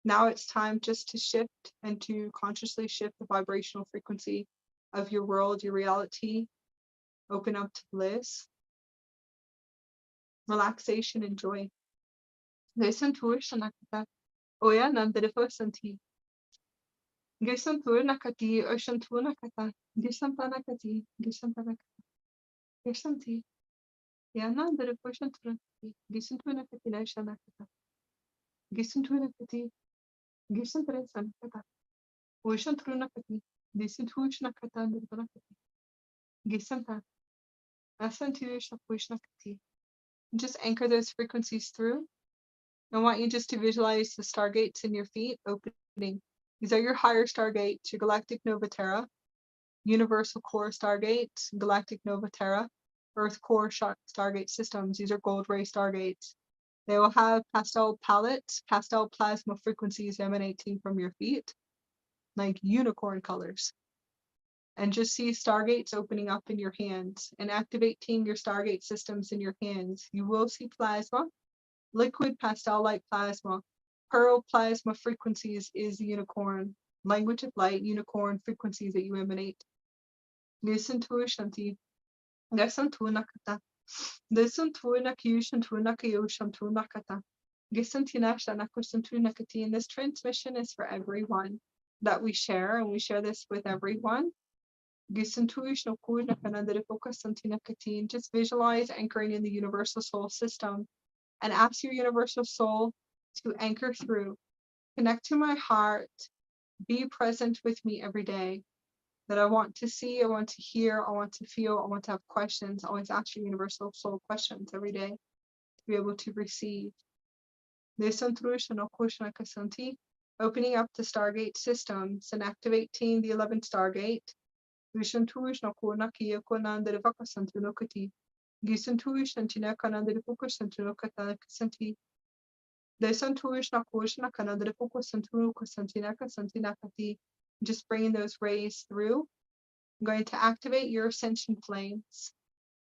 Now it's time just to shift and to consciously shift the vibrational frequency of your world, your reality. Open up to bliss, relaxation, and joy. Just anchor those frequencies through. I want you just to visualize the stargates in your feet opening. These are your higher stargates, your Galactic Nova Terra, Universal Core Stargates, Galactic Nova Terra, Earth Core Stargate systems. These are gold ray stargates. They will have pastel palettes, pastel plasma frequencies emanating from your feet, like unicorn colors. And just see stargates opening up in your hands and activating your stargate systems in your hands. You will see plasma, liquid pastel light plasma. Pearl plasma frequencies is the unicorn. Language of light, unicorn frequencies that you emanate. Listen to Shanti. Listen to Nakata. Listen to Nakayushan to Nakayoshan to Nakata. Listen to Nasha to Nakati. And this transmission is for everyone that we share, and we share this with everyone. Just visualize anchoring in the universal soul system and ask your universal soul to anchor through. Connect to my heart. Be present with me every day. that I want to see, I want to hear, I want to feel, I want to have questions. I always ask your universal soul questions every day to be able to receive. Opening up the Stargate systems and activating the 11th Stargate. Just bringing those rays through. I'm going to activate your ascension flames.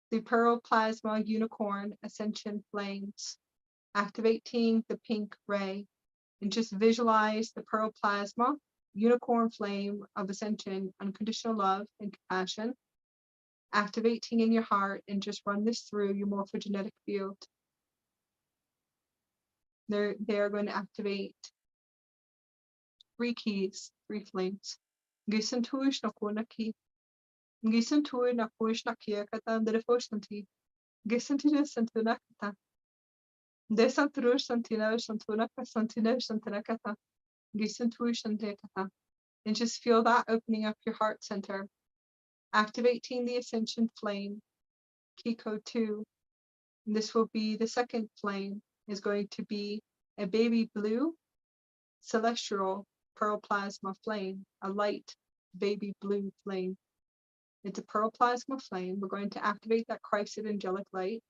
The Pearl Plasma Unicorn Ascension Flames. Activating the pink ray. And just visualize the Pearl Plasma Unicorn Flame of Ascension, unconditional love and compassion. Activating in your heart, and just run this through your morphogenetic field. They are going to activate 3 keys, 3 flames. Gisantuish na kunaki. Gisantui na push na kia kata ndrefoshanti. Gisantina santuna kata. Desantru santina santuna kasantina santana kata. Gisantui shante kata. And just feel that opening up your heart center. Activating the ascension flame. Key code 2. And this will be the second flame, is going to be a baby blue celestial pearl plasma flame, a light baby blue flame. It's a pearl plasma flame. We're going to activate that Christed angelic light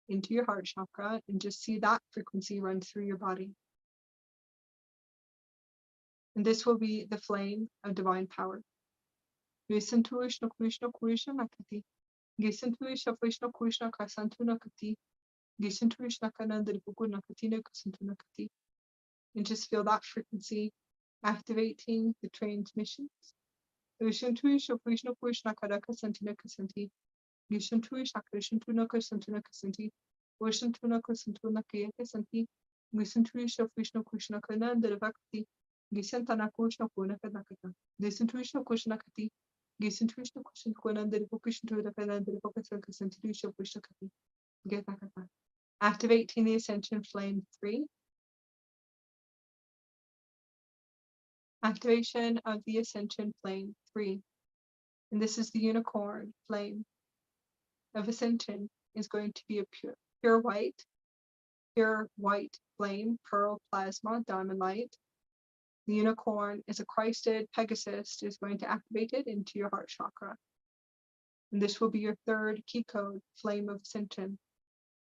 into your heart chakra and just see that frequency run through your body. And this will be the flame of divine power. Gisantuishna Krishna Krishna Nakati. Gisantuishna Krishna Krishna Kasantuna Kati. Gisantuishna Kanandri Pukuna Katina Kasantuna Kati. And just feel that frequency activating the transmissions. Gisantuishna Krishna Krishna Kadaka Santina Kasanti. Gisantuishna Krishna Tuna Kasantuna Kasanti. Vashantuna Kasantuna Kaya Kasanti. Gisantuishna Krishna Krishna Kanandra Vakti. Gisantana Krishna Kuna Kanakata. Gisantuishna Krishna Kati. Gisantuishna Krishna Kunandri Pukishna Kanandri Pokasan Kasantuishna Krishna Kati. Getakata. Activating the ascension flame 3. Activation of the ascension flame 3. And this is the unicorn flame of ascension, is going to be a pure white flame, pearl plasma, diamond light. The unicorn is a Christed Pegasus, is going to activate it into your heart chakra. And this will be your 3rd key code, flame of ascension.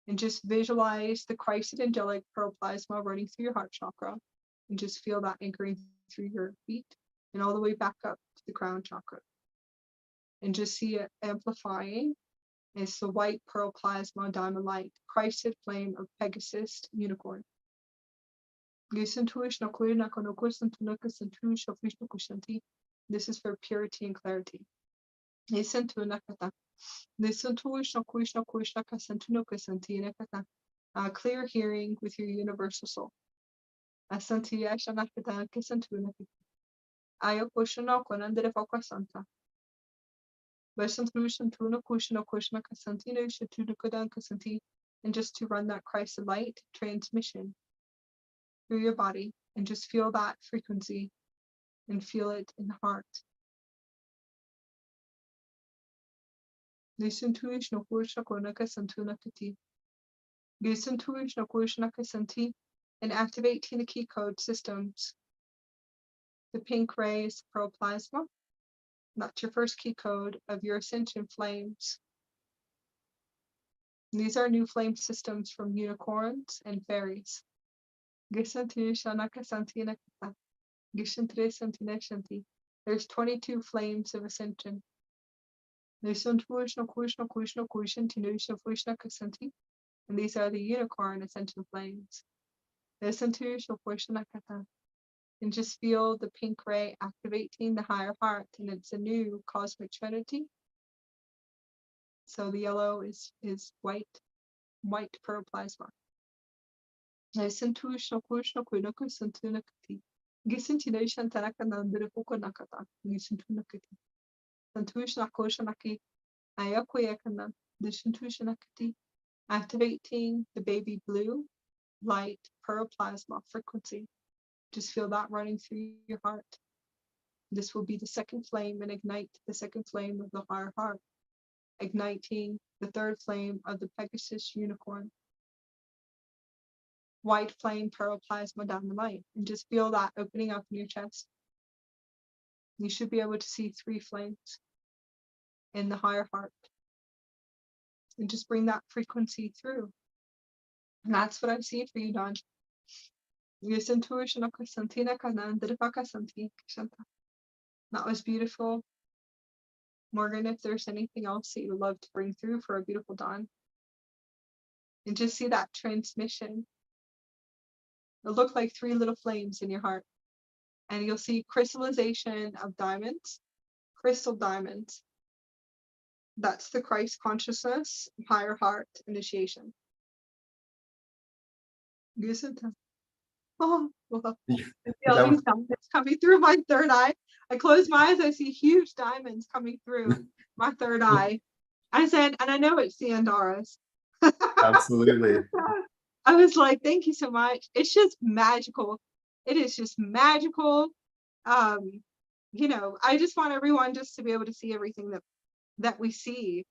And just visualize the Christed angelic pearl plasma running through your heart chakra. And just feel that anchoring through your feet and all the way back up to the crown chakra. And just see it amplifying. It's the white pearl plasma diamond light, Christed flame of Pegasus unicorn. This is for purity and clarity. Clear hearing with your universal soul. And just to run that Christ light transmission through your body, and just feel that frequency and feel it in the heart. And activating the key code systems. The pink ray is pearl plasma. That's your first key code of your ascension flames. These are new flame systems from unicorns and fairies. There's 22 flames of ascension. And these are the unicorn ascension flames. And just feel the pink ray activating the higher heart, and it's a new cosmic trinity. So the yellow is white pearl plasma. Activating the baby blue light pearl plasma frequency. Just feel that running through your heart. This will be the second flame and ignite the second flame of the higher heart, igniting the third flame of the Pegasus unicorn. White flame paroplasma down the light, and just feel that opening up in your chest. You should be able to see 3 flames in the higher heart. And just bring that frequency through. And that's what I see for you, Dawn. That was beautiful. Morgan, if there's anything else that you would love to bring through for a beautiful dawn. And just see that transmission. It'll look like 3 little flames in your heart. And you'll see crystallization of diamonds, crystal diamonds. That's the Christ consciousness, higher heart initiation. Oh, well, That was- diamonds coming through my third eye. I close my eyes, I see huge diamonds coming through my third eye. I said, and I know it's the Andaras. Absolutely. I was like, thank you so much. It's just magical. It is just magical. You know, I just want everyone just to be able to see everything that we see.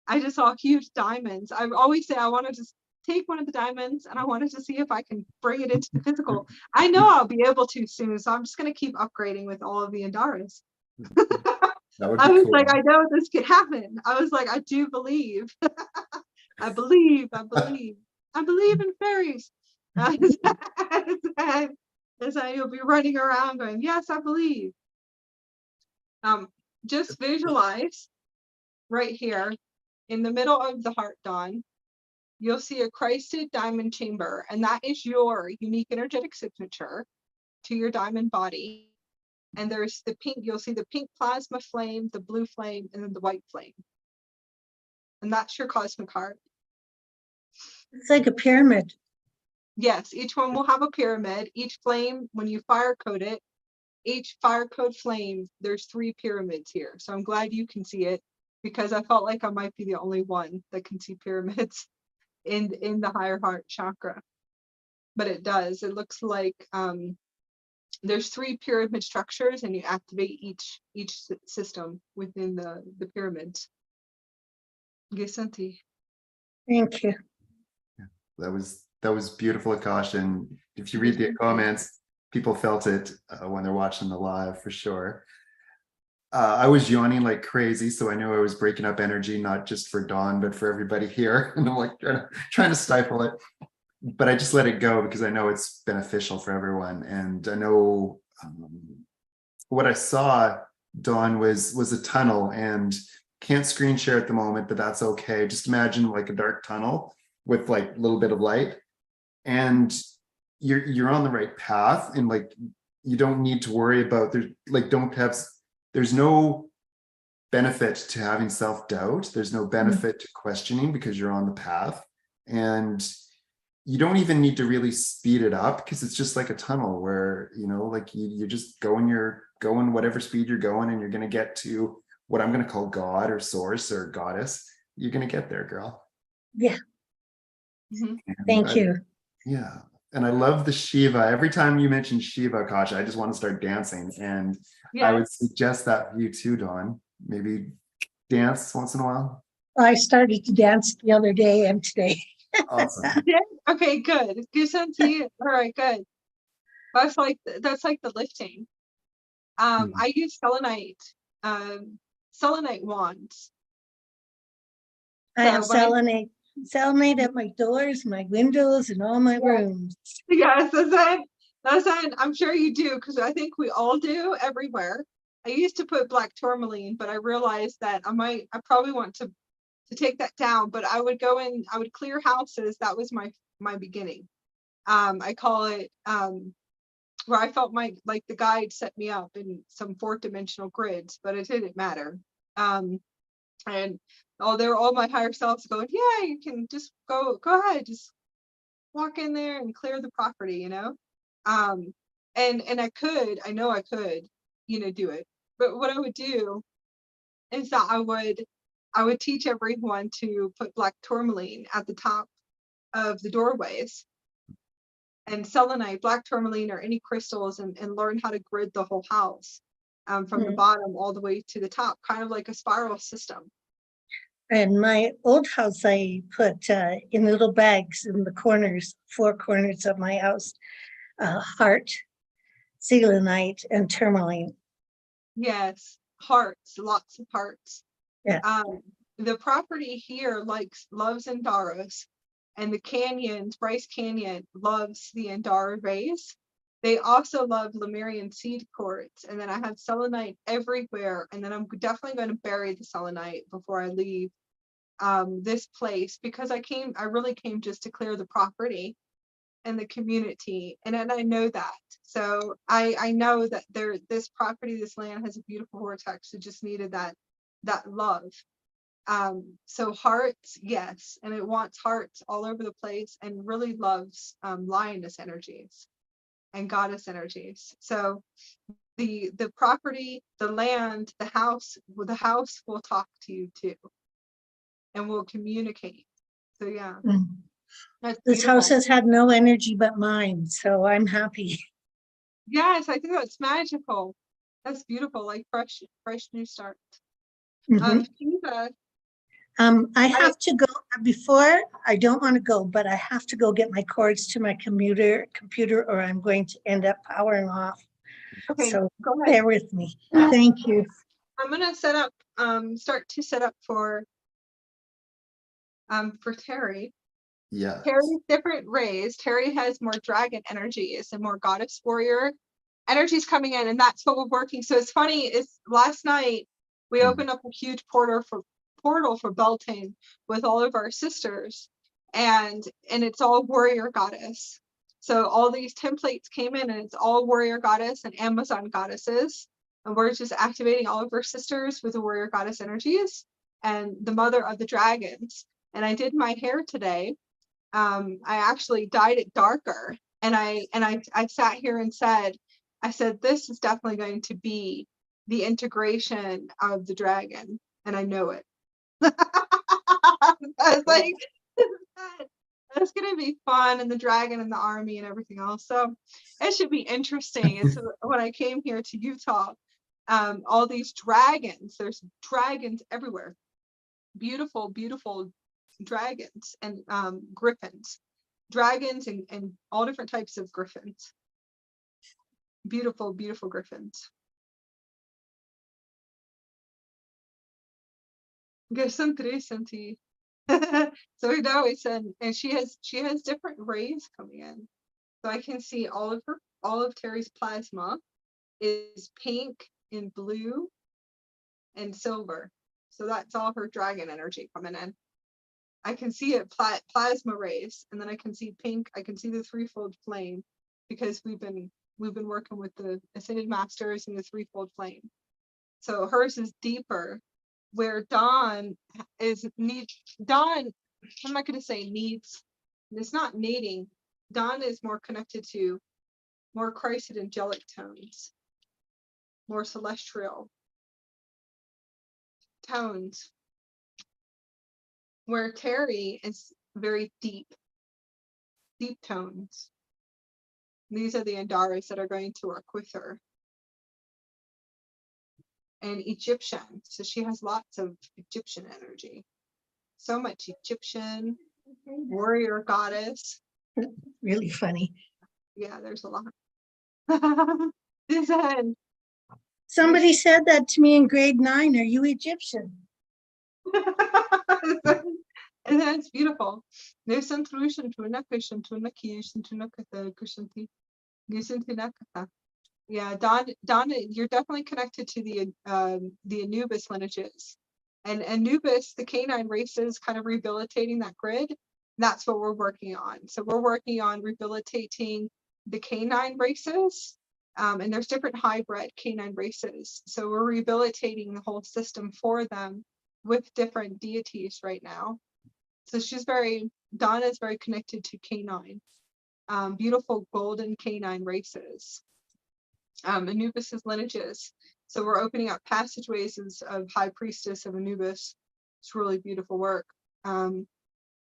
I just saw huge diamonds. I always say I want to just take one of the diamonds and I wanted to see if I can bring it into the physical. I know I'll be able to soon, so I'm just going to keep upgrading with all of the Andaras. That would be I was cool. like, I know this could happen. I was like, I do believe. I believe in fairies. And so you'll be running around going, yes, I believe. Just visualize right here in the middle of the heart, Dawn. You'll see a Christed diamond chamber, and that is your unique energetic signature to your diamond body. And there's the pink, you'll see the pink plasma flame, the blue flame, and then the white flame. And that's your cosmic heart. It's like a pyramid. Yes, each one will have a pyramid. Each flame, when you fire code it, each fire code flame, there's 3 pyramids here. So I'm glad you can see it, because I felt like I might be the only one that can see pyramids in the higher heart chakra. But it does. It looks like there's 3 pyramid structures, and you activate each system within the pyramids. Gesanti. Thank you. That was beautiful, Akasha. And if you read the comments, people felt it when they're watching the live for sure. I was yawning like crazy, so I knew I was breaking up energy, not just for Dawn, but for everybody here. And I'm like trying to stifle it, but I just let it go because I know it's beneficial for everyone. And I know what I saw, Dawn, was a tunnel, and can't screen share at the moment, but that's okay. Just imagine like a dark tunnel with like a little bit of light, and you're on the right path, and like you don't need to worry about there's no benefit to having self-doubt. There's no benefit to questioning, because you're on the path, and you don't even need to really speed it up, because it's just like a tunnel where, you know, like you're just you're going whatever speed you're going, and you're going to get to what I'm going to call God or source or goddess. You're going to get there, girl. Yeah. Mm-hmm. Thank you. Yeah. And I love the Shiva. Every time you mention Shiva, Akasha, I just want to start dancing. And I would suggest that for you too, Dawn. Maybe dance once in a while. I started to dance the other day and today. Awesome. Okay, good. Gesanti. All right, good. That's like the lifting. I use selenite wands. I have selenite at my doors, my windows, and all my rooms. Yes, that's it. I'm sure you do, because I think we all do everywhere. I used to put black tourmaline, but I realized that I probably want to take that down. But I would go in, I would clear houses. That was my beginning. I call it where I felt like the guide set me up in some 4-dimensional grids, but it didn't matter. And they're all my higher selves going, yeah, you can just go ahead, just walk in there and clear the property, you know. And I know I could, you know, do it. But what I would do is that I would teach everyone to put black tourmaline at the top of the doorways, and selenite, black tourmaline, or any crystals, and learn how to grid the whole house. from the bottom all the way to the top, kind of like a spiral system. And my old house, I put in little bags in the corners, 4 corners of my house, heart, selenite, and tourmaline. Yes, hearts, lots of hearts. Yeah. The property here loves Andaras, and the canyons, Bryce Canyon loves the Andara rays. They also love Lemurian seed quartz, and then I have selenite everywhere. And then I'm definitely going to bury the selenite before I leave this place, because I really came just to clear the property and the community, and I know that. So I know that this property, this land has a beautiful vortex. It just needed that love. So hearts, yes, and it wants hearts all over the place, and really loves lioness energies and goddess energies. So the property, the land, the house will talk to you too, and will communicate. So yeah. That's This house beautiful. has had no energy but mine, so I'm happy. Yes, I think that's magical. That's beautiful, like fresh new start. Mhm. Kiva, I have to go before, I don't want to go, but I have to go get my cords to my computer, or I'm going to end up powering off. okay, So go ahead. bear with me. Thank you. I'm gonna set up, start to set up for Terry. Yeah. Terry's different rays. Terry has more dragon energies and more goddess warrior energies coming in, and that's what we're working. So it's funny, is last night we opened up a huge portal for Beltane with all of our sisters, and it's all warrior goddess. So all these templates came in, and it's all warrior goddess and Amazon goddesses, and we're just activating all of our sisters with the warrior goddess energies and the mother of the dragons. And I did my hair today. I actually dyed it darker, and I sat here and said, this is definitely going to be the integration of the dragon, and I know it. I was like, that's gonna be fun, and the dragon and the army and everything else. So it should be interesting. It's when I came here to Utah, all these dragons, there's dragons everywhere. Beautiful, beautiful dragons and griffins. Dragons and all different types of griffins. Beautiful, beautiful griffins. So we know it's and she has different rays coming in. So I can see all of Terry's plasma is pink and blue and silver. So that's all her dragon energy coming in. I can see it plasma rays, and then I can see pink. I can see the threefold flame, because we've been working with the Ascended Masters and the threefold flame. So hers is deeper, where Dawn is Dawn, I'm not going to say needs. It's not needing. Dawn is more connected to more Christed angelic tones, more celestial tones, where Terry is very deep tones. These are the Andaras that are going to work with her. And Egyptian, so she has lots of Egyptian energy. So much Egyptian, warrior goddess. Really funny. Yeah, there's a lot. This end. Somebody said that to me in grade 9. Are you Egyptian? And that's beautiful. Yeah, Donna, you're definitely connected to the Anubis lineages. And Anubis, the canine races, kind of rehabilitating that grid. That's what we're working on. So we're working on rehabilitating the canine races. And there's different hybrid canine races. So we're rehabilitating the whole system for them with different deities right now. So Donna is very connected to canine. Beautiful golden canine races. Anubis's lineages. So we're opening up passageways of High Priestess of Anubis. It's really beautiful work. And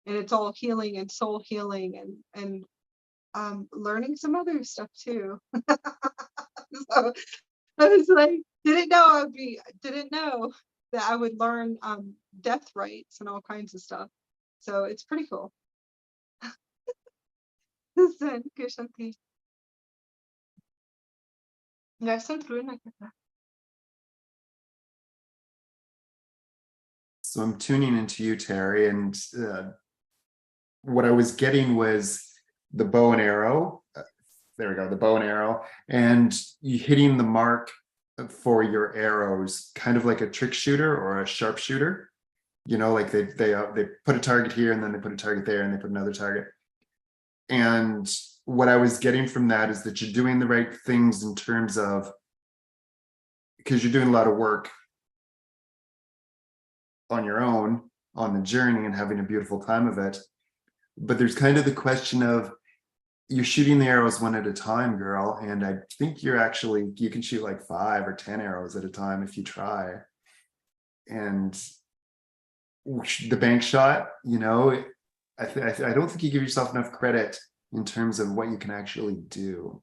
it's all healing and soul healing and learning some other stuff too. So I was like, Didn't know that I would learn death rights and all kinds of stuff. So it's pretty cool. Zen, Kushanti. Yeah, so true. So I'm tuning into you, Terry, and what I was getting was the bow and arrow. There we go, the bow and arrow, and you hitting the mark for your arrows, kind of like a trick shooter or a sharpshooter. You know, like they put a target here, and then they put a target there, and they put another target. And what I was getting from that is that you're doing the right things in terms of, because you're doing a lot of work on your own on the journey and having a beautiful time of it. But there's kind of the question of, you're shooting the arrows one at a time, girl. And I think you can shoot like 5 or 10 arrows at a time if you try. And the bank shot, you know, I don't think you give yourself enough credit in terms of what you can actually do,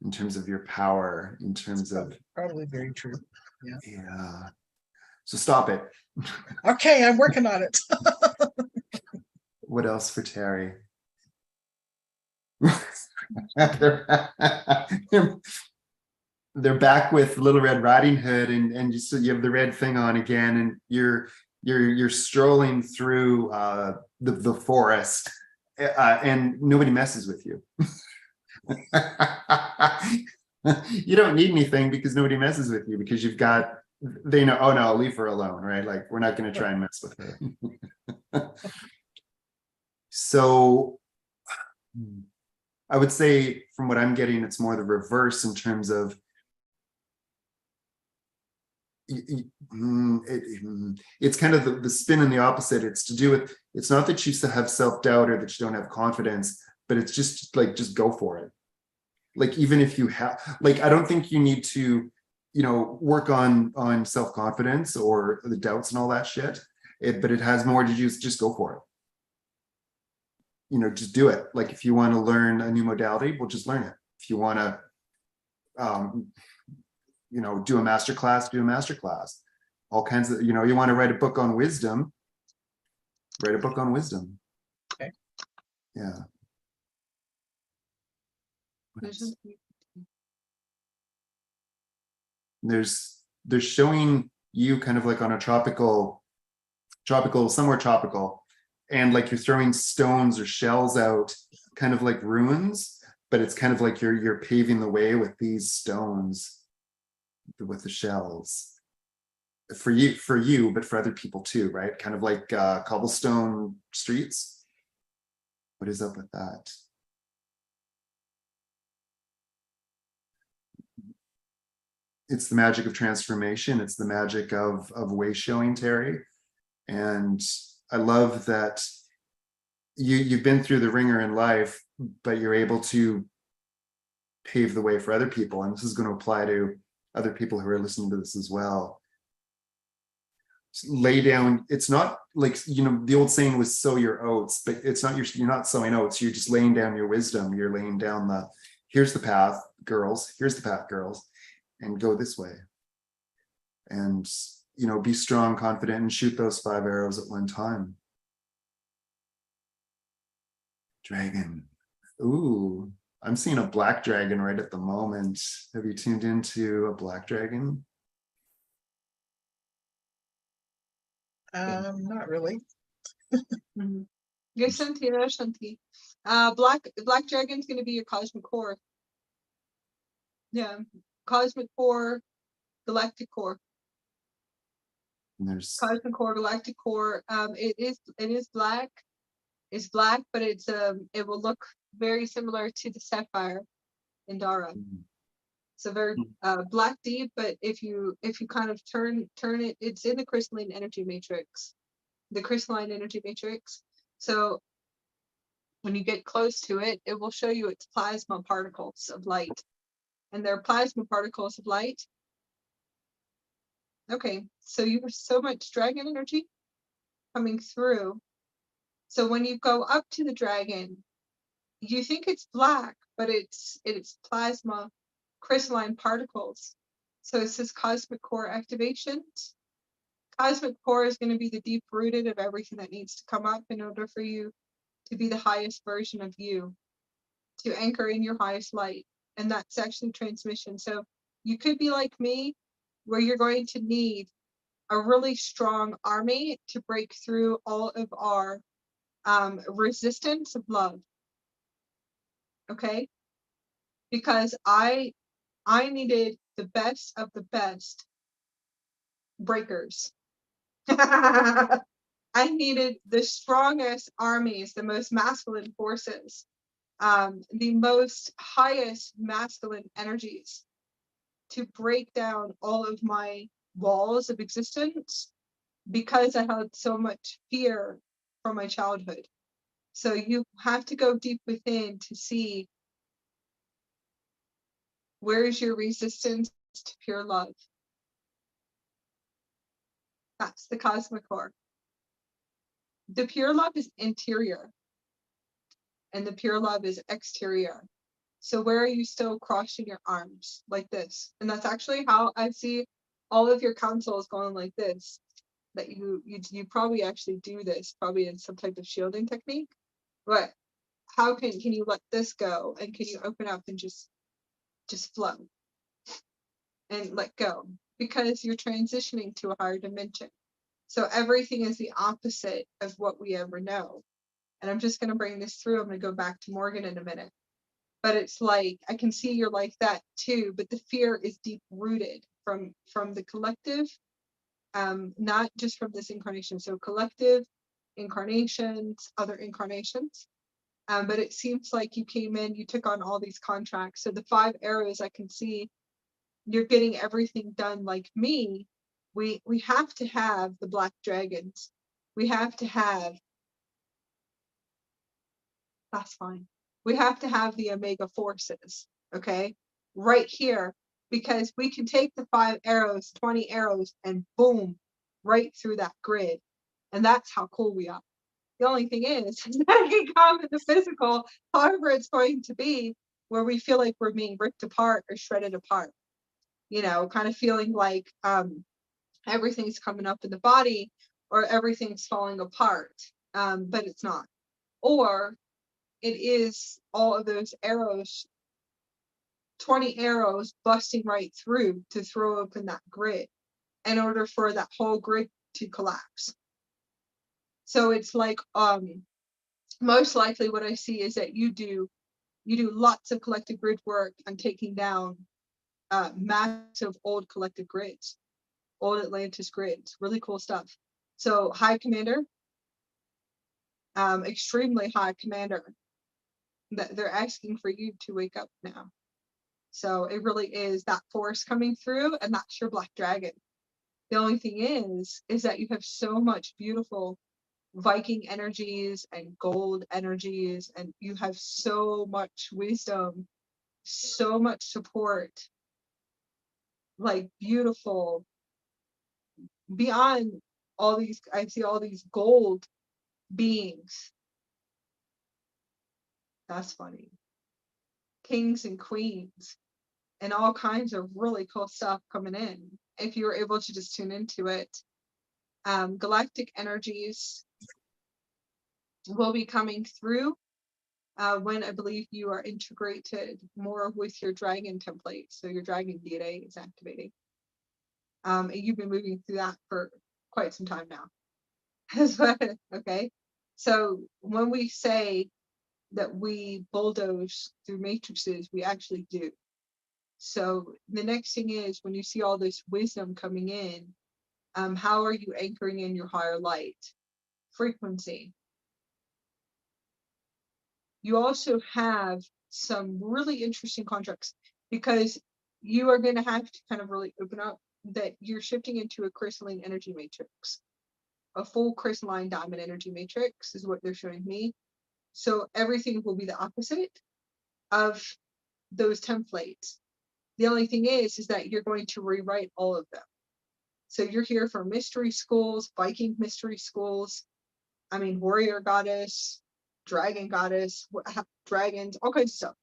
in terms of your power, in terms of Probably very true. yeah. So stop it. Okay, I'm working on it. What else for Terry? They're back with Little Red Riding Hood, and you have the red thing on again, and you're strolling through the forest, and nobody messes with you. You don't need anything because nobody messes with you, because you've got, they know, oh no, leave her alone, right? Like, we're not going to try and mess with her. So I would say, from what I'm getting, it's more the reverse in terms of it's kind of the spin in the opposite. It's to do with, it's not that you have self-doubt or that you don't have confidence, but it's just like, just go for it. Like, even if you have, like, I don't think you need to, you know, work on self-confidence or the doubts and all that shit. But it has more to do, just go for it. You know, just do it. Like, if you want to learn a new modality, well, just learn it. If you want to, you know, do a master class, do a master class. All kinds of, you know, you want to write a book on wisdom, write a book on wisdom. Okay. Yeah. They're showing you kind of like on a tropical, somewhere tropical, and like you're throwing stones or shells out, kind of like ruins, but it's kind of like you're paving the way with these stones, with the shells, for you, but for other people too, right? Kind of like cobblestone streets. What is up with that? It's the magic of transformation. It's the magic of way showing, Terry. And I love that you've been through the ringer in life, but you're able to pave the way for other people. And this is going to apply to other people who are listening to this as well. Lay down. It's not like, you know, the old saying was sow your oats, but it's not, you're not sowing oats. You're just laying down your wisdom. You're laying down here's the path, girls. Here's the path, girls. And go this way. And, you know, be strong, confident, and shoot those 5 arrows at one time. Dragon. Ooh, I'm seeing a black dragon right at the moment. Have you tuned into a black dragon? Not really. Yes, Shanti. Black dragon's going to be your cosmic core. Yeah, cosmic core, galactic core. And there's Cosmic core, galactic core. It is black. It's black, but it will look very similar to the Sapphire Andara. So very black deep, but if you kind of turn it, it's in the crystalline energy matrix, the crystalline energy matrix. So when you get close to it, it will show you its plasma particles of light, and they're plasma particles of light. Okay, so you have so much dragon energy coming through. So when you go up to the dragon, you think it's black, but it's plasma crystalline particles. So it says cosmic core activations. Cosmic core is going to be the deep rooted of everything that needs to come up in order for you to be the highest version of you, to anchor in your highest light. And that's actually transmission. So you could be like me, where you're going to need a really strong army to break through all of our resistance of love. Okay? Because I needed the best of the best breakers. I needed the strongest armies, the most masculine forces, the most highest masculine energies to break down all of my walls of existence, because I had so much fear from my childhood. So you have to go deep within to see, where is your resistance to pure love? That's the cosmic core. The pure love is interior, and the pure love is exterior. So where are you still crossing your arms like this? And that's actually how I see all of your counsels going like this. That you probably actually do this, probably in some type of shielding technique. But how can you let this go, and can you open up and just flow and let go? Because you're transitioning to a higher dimension. So everything is the opposite of what we ever know. And I'm just going to bring this through. I'm going to go back to Morgan in a minute. But it's like, I can see you're like that too, but the fear is deep rooted from the collective, not just from this incarnation. So collective incarnations, other incarnations. But it seems like you came in, you took on all these contracts. So the 5 arrows, I can see you're getting everything done like me. We have to have the black dragons. We have to have, that's fine. We have to have the omega forces, okay? Right here, because we can take the 5 arrows, 20 arrows, and boom, right through that grid. And that's how cool we are. The only thing is that can come in the physical, however it's going to be, where we feel like we're being ripped apart or shredded apart. You know, kind of feeling like everything's coming up in the body, or everything's falling apart, but it's not. Or it is all of those arrows, 20 arrows busting right through to throw open that grid in order for that whole grid to collapse. So it's like, most likely what I see is that you do lots of collective grid work on taking down massive old collective grids, old Atlantis grids, really cool stuff. So high commander, extremely high commander, that they're asking for you to wake up now. So it really is that force coming through, and that's your black dragon. The only thing is that you have so much beautiful Viking energies and gold energies, and you have so much wisdom, so much support, like beautiful, beyond all these. I see all these gold beings. That's funny. Kings and queens and all kinds of really cool stuff coming in if you were able to just tune into it. Galactic energies will be coming through when I believe you are integrated more with your dragon template. So your dragon DNA is activating. And you've been moving through that for quite some time now. Okay. So when we say that we bulldoze through matrices, we actually do. So the next thing is, when you see all this wisdom coming in, how are you anchoring in your higher light frequency? You also have some really interesting contracts, because you are going to have to kind of really open up that you're shifting into a crystalline energy matrix. A full crystalline diamond energy matrix is what they're showing me. So everything will be the opposite of those templates. The only thing is that you're going to rewrite all of them. So you're here for mystery schools, Viking mystery schools. I mean, warrior goddess, dragon goddess, dragons, all kinds of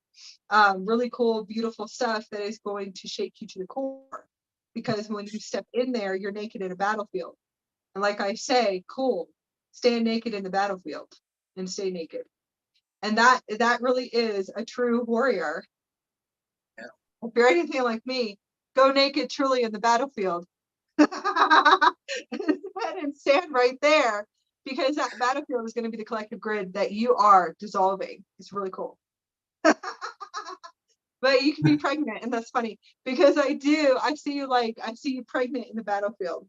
stuff. Really cool, beautiful stuff that is going to shake you to the core. because when you step in there, you're naked in a battlefield. And like I say, cool, stand naked in the battlefield and stay naked. And that really is a true warrior. Yeah. If you're anything like me, go naked truly in the battlefield. And stand right there, because that battlefield is going to be the collective grid that you are dissolving. It's really cool. But you can be pregnant, and that's funny because I see you pregnant in the battlefield,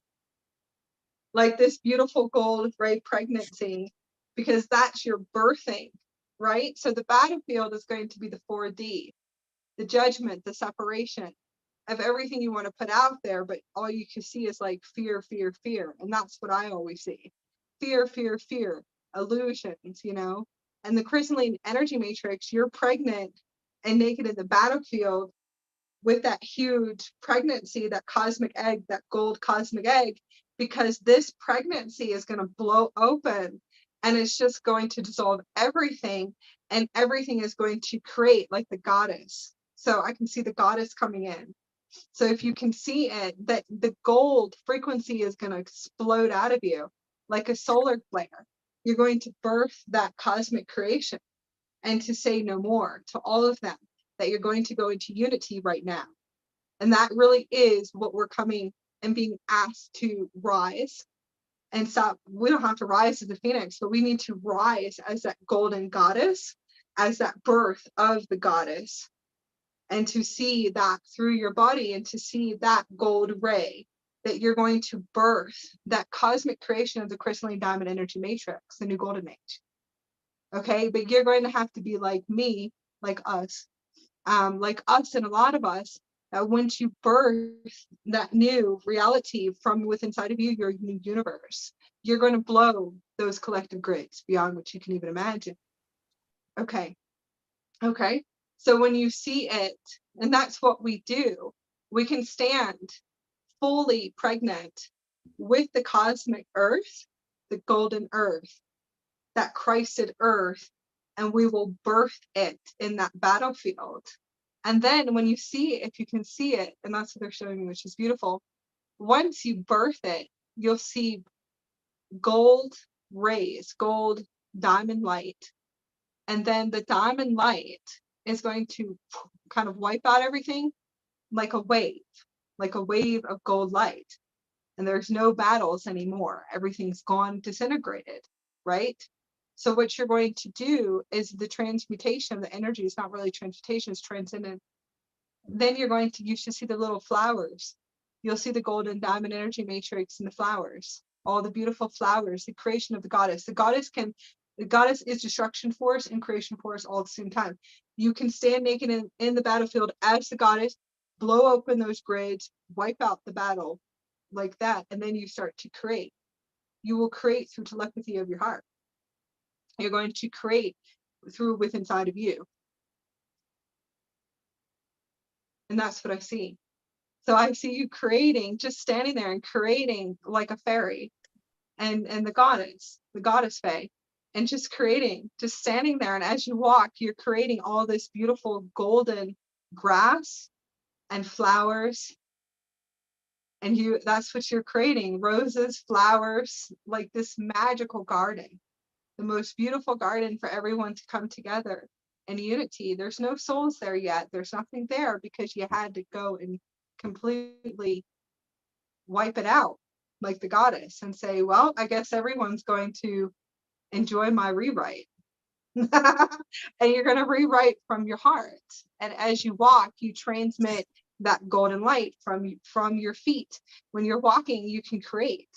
like this beautiful gold ray pregnancy, because that's your birthing, right? So the battlefield is going to be the 4D, the judgment, the separation of everything you want to put out there, but all you can see is like fear, fear, fear. And that's what I always see. Fear, fear, fear, illusions, you know? And the crystalline energy matrix, you're pregnant and naked in the battlefield with that huge pregnancy, that cosmic egg, that gold cosmic egg, because this pregnancy is going to blow open and it's just going to dissolve everything, and everything is going to create like the goddess. So I can see the goddess coming in. So if you can see it, that the gold frequency is going to explode out of you like a solar flare. You're going to birth that cosmic creation, and to say no more to all of them, that you're going to go into unity right now. And that really is what we're coming and being asked to rise and stop. We don't have to rise as the phoenix, but we need to rise as that golden goddess, as that birth of the goddess, and to see that through your body, and to see that gold ray, that you're going to birth that cosmic creation of the crystalline diamond energy matrix, the new golden age. Okay, but you're going to have to be like me, like us and a lot of us, that once you birth that new reality from within inside of you, your new universe, you're going to blow those collective grids beyond what you can even imagine. Okay. So when you see it, and that's what we do, we can stand fully pregnant with the cosmic earth, the golden earth, that Christed earth, and we will birth it in that battlefield. And then when you see it, if you can see it, and that's what they're showing me, which is beautiful, once you birth it, you'll see gold rays, gold diamond light. And then the diamond light is going to kind of wipe out everything like a wave of gold light. And there's no battles anymore. Everything's gone, disintegrated, right? So what you're going to do is the transmutation of the energy. It's not really transmutation, it's transcendent. Then you should see the little flowers. You'll see the golden diamond energy matrix in the flowers, all the beautiful flowers, the creation of the goddess. The goddess is destruction force and creation force all at the same time. You can stand naked in the battlefield as the goddess, blow open those grids, wipe out the battle like that, and then you start to create. You will create through telepathy of your heart. You're going to create through within inside of you. And that's what I see. So I see you creating, just standing there and creating like a fairy, and the goddess fae, and just creating, just standing there. And as you walk, you're creating all this beautiful golden grass and flowers. And that's what you're creating, roses, flowers, like this magical garden, the most beautiful garden for everyone to come together in unity. There's no souls there yet. There's nothing there because you had to go and completely wipe it out like the goddess and say, well, I guess everyone's going to enjoy my rewrite. And you're going to rewrite from your heart. And as you walk, you transmit that golden light from your feet. When you're walking, you can create.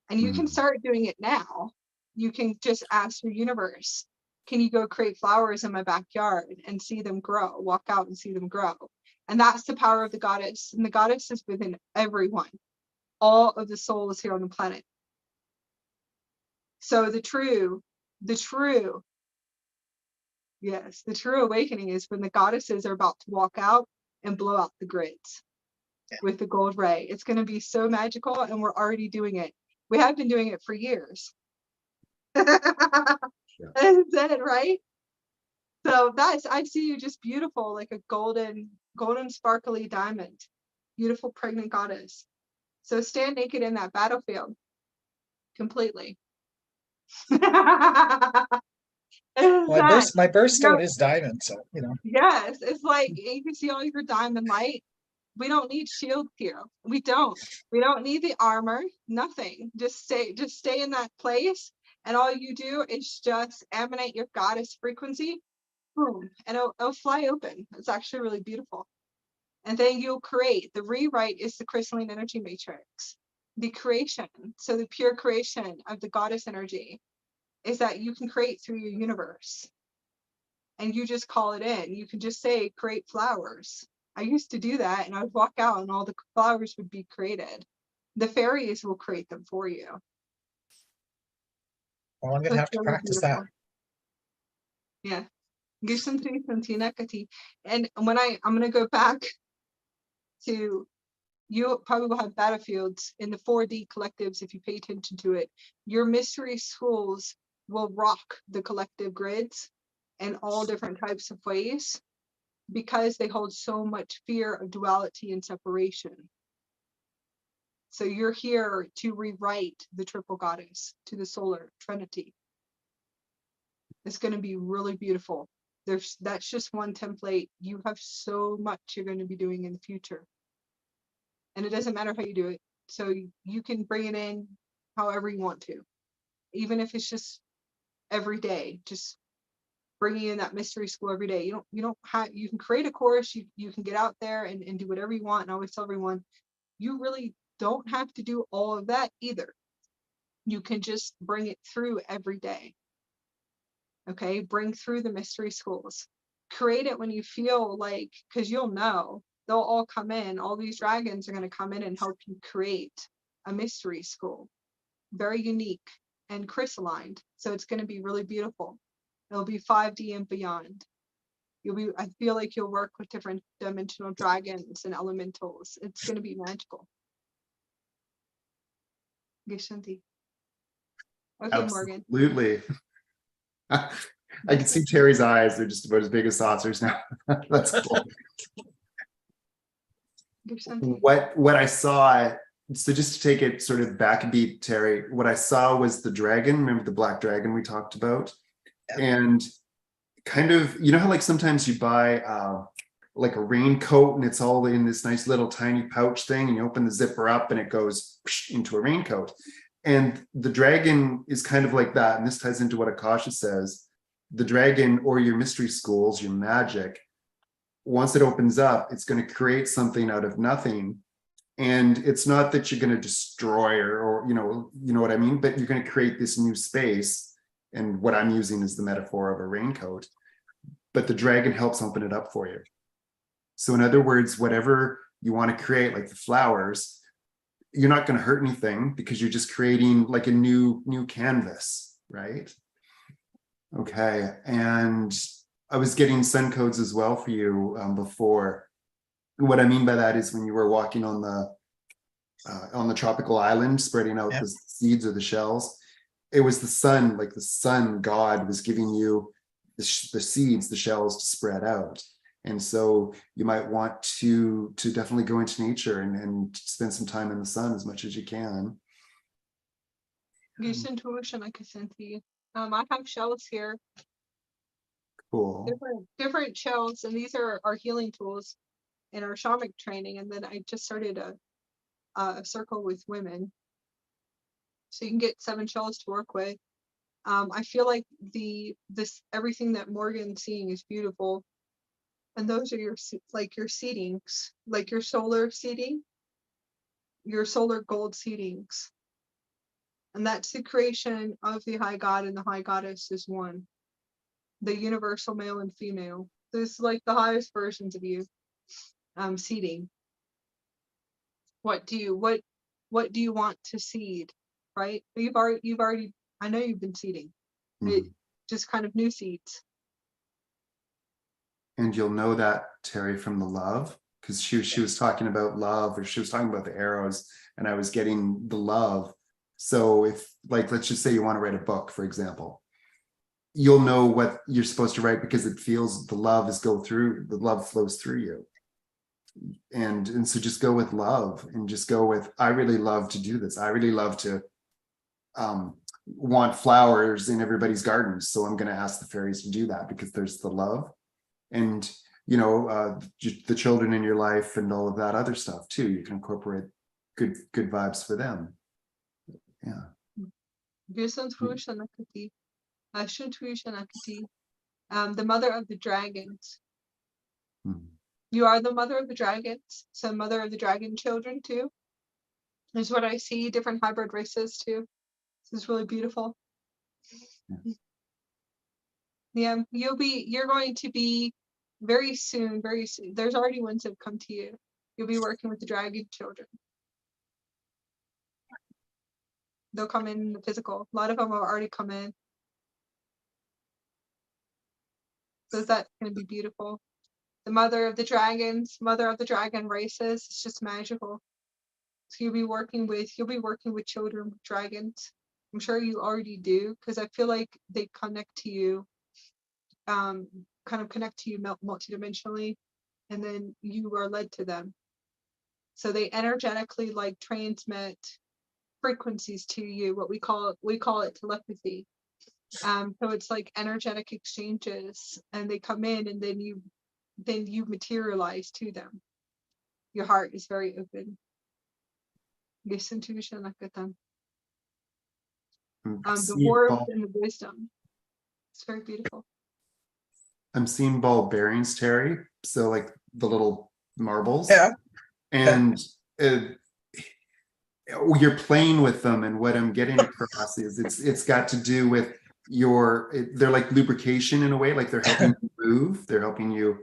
And you can start doing it now. You can just ask your universe, can you go create flowers in my backyard and see them grow? Walk out and see them grow. And that's the power of the goddess. And the goddess is within everyone, all of the souls here on the planet. So the true awakening is when the goddesses are about to walk out and blow out the grids with the gold ray. It's going to be so magical, and we're already doing it. We have been doing it for years. That's it, right? So I see you just beautiful, like a golden sparkly diamond. beautiful pregnant goddess. So stand naked in that battlefield completely. My birthstone You're- is diamond, so yes, it's like you can see all your diamond light. We don't need shields here. We don't need the armor, nothing. Just stay in that place, and all you do is just emanate your goddess frequency, boom, and it'll fly open. It's actually really beautiful. And then you'll create. The rewrite is the crystalline energy matrix. The creation, so the pure creation of the goddess energy is that you can create through your universe. And you just call it in. You can just say, create flowers. I used to do that, and I would walk out and all the flowers would be created. The fairies will create them for you. well, I'm So gonna have it's to really practice that. beautiful. Yeah. And when I'm gonna go back to, you probably will have battlefields in the 4D collectives if you pay attention to it. Your mystery schools will rock the collective grids in all different types of ways, because they hold so much fear of duality and separation. So you're here to rewrite the triple goddess to the solar trinity. It's going to be really beautiful. That's just one template. You have so much you're going to be doing in the future. And it doesn't matter how you do it. So you can bring it in however you want to. Even if it's just every day, just bringing in that mystery school every day. You can create a course, you can get out there and do whatever you want. And I always tell everyone, you really don't have to do all of that either. You can just bring it through every day. Okay, bring through the mystery schools. Create it when you feel like, because you'll know, they'll all come in, all these dragons are going to come in and help you create a mystery school. Very unique and crystalline. So it's going to be really beautiful. It'll be 5D and beyond. I feel like you'll work with different dimensional dragons and elementals. It's going to be magical. Gishanti. Okay, Morgan. Absolutely. I can see Terry's eyes. They're just about as big as saucers now. That's cool. Gishanti. What I saw, so just to take it sort of back a beat, Terry, what I saw was the dragon. Remember the black dragon we talked about? Yeah. And kind of, you know how like sometimes you buy like a raincoat and it's all in this nice little tiny pouch thing, and you open the zipper up and it goes into a raincoat. And the dragon is kind of like that. And this ties into what Akasha says. The dragon, or your mystery schools, your magic, once it opens up, it's going to create something out of nothing. And it's not that you're going to destroy or you know what I mean, but you're going to create this new space. And what I'm using is the metaphor of a raincoat, but the dragon helps open it up for you. So in other words, whatever you want to create, like the flowers, you're not going to hurt anything because you're just creating like a new canvas, right? Okay. And I was getting sun codes as well for you before. What I mean by that is when you were walking on the tropical island, spreading out the seeds or the shells, it was the sun, like the sun god was giving you the seeds, the shells to spread out. And so you might want to definitely go into nature and spend some time in the sun as much as you can. I have shells here. Cool. Different shells, and these are our healing tools in our shamanic training. And then I just started a circle with women. So you can get 7 shells to work with. I feel like everything that Morgan's seeing is beautiful. And those are your seedings, like your solar seeding, your solar gold seedings. And that's the creation of the high god and the high goddess is one. The universal male and female. This is like the highest versions of you seeding. What do you want to seed? Right? You've already I know you've been seeding. Mm-hmm. Just kind of new seeds. And you'll know that, Terry, from the love, because she was talking about love, or she was talking about the arrows, and I was getting the love. So if, like, let's just say you want to write a book, for example, you'll know what you're supposed to write because it feels the love flows through you. and so just go with love, and just go with, I really love to do this. I really love to want flowers in everybody's gardens. So I'm going to ask the fairies to do that, because there's the love, and the children in your life and all of that other stuff too. You can incorporate good vibes for them. Yeah. The mother of the dragons. Hmm. You are the mother of the dragons, so mother of the dragon children too. Is what I see, different hybrid races too. This is really beautiful. Yeah, you're going to be very soon, there's already ones that have come to you. You'll be working with the dragon children. They'll come in the physical. A lot of them have already come in. So that's going to be beautiful. The mother of the dragons, mother of the dragon races. It's just magical. So you'll be working with children with dragons. I'm sure you already do, because I feel like they connect to you, kind of connect to you multidimensionally, and then you are led to them. So they energetically like transmit frequencies to you. What we call it telepathy. So it's like energetic exchanges, and they come in, and then you materialize to them. Your heart is very open. Listen to them. The warmth and the wisdom. It's very beautiful. I'm seeing ball bearings, Terry. So like the little marbles. Yeah. And you're playing with them, and what I'm getting across is it's got to do with they're like lubrication in a way, like they're helping you move, they're helping you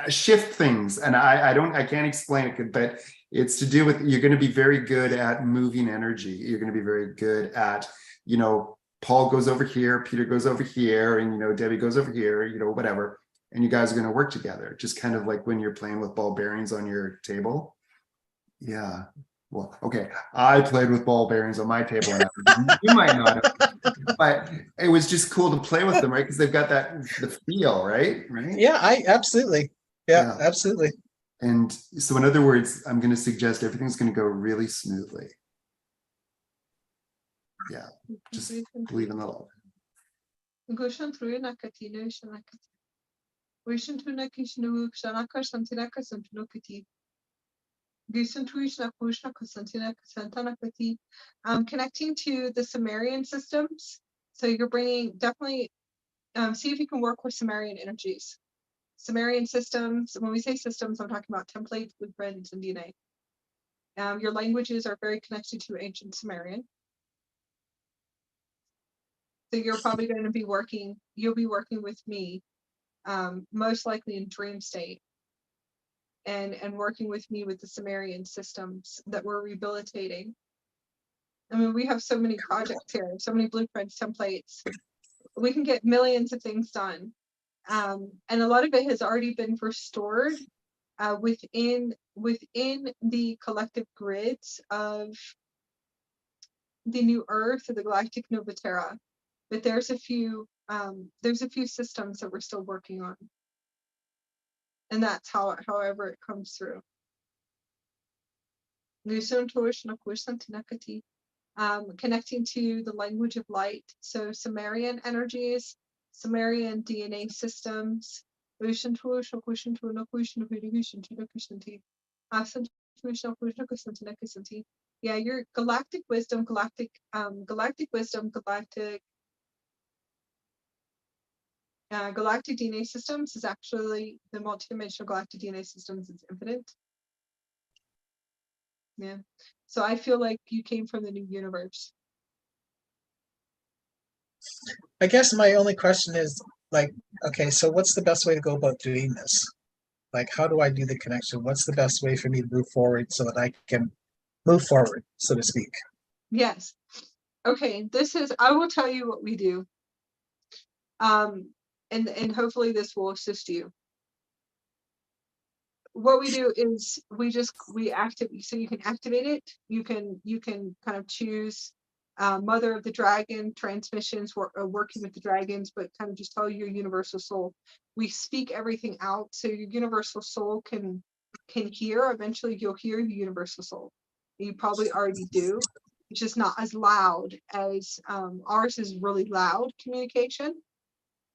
shift things, and I can't explain it, but it's to do with, you're going to be very good at moving energy. You're going to be very good at, Paul goes over here, Peter goes over here, and Debbie goes over here, whatever, and you guys are going to work together, just kind of like when you're playing with ball bearings on your table. Yeah. Well, okay. I played with ball bearings on my table, and you might not have, but it was just cool to play with them, right? Because they've got the feel, right? Yeah, absolutely. Yeah, absolutely. And so, in other words, I'm going to suggest everything's going to go really smoothly. Yeah, just believe in the love. Connecting to the Sumerian systems. So you're bringing, definitely see if you can work with Sumerian energies. Sumerian systems, when we say systems, I'm talking about templates, blueprints, and DNA. Your languages are very connected to ancient Sumerian. So you're probably going to be working, you'll be working with me, most likely in dream state, and working with me with the Sumerian systems that we're rehabilitating. I mean, we have so many projects here, so many blueprints, templates. We can get millions of things done. And a lot of it has already been restored within the collective grids of the new Earth or the Galactic Nova Terra. But there's a few systems that we're still working on. And that's however it comes through. Connecting to the language of light. So Sumerian energies, Sumerian DNA systems. Yeah, your galactic wisdom, galactic DNA systems is actually the multidimensional galactic DNA systems. It's infinite. Yeah. So I feel like you came from the new universe. I guess my only question is, like, okay, so what's the best way to go about doing this? Like, how do I do the connection? What's the best way for me to move forward so that I can move forward, so to speak? Yes. Okay, I will tell you what we do. And hopefully this will assist you. What we do is we activate, so you can activate it. You can kind of choose Mother of the Dragon transmissions, working with the dragons, but kind of just tell your universal soul. We speak everything out so your universal soul can hear. Eventually you'll hear your universal soul. You probably already do. It's just not as loud as ours is really loud communication,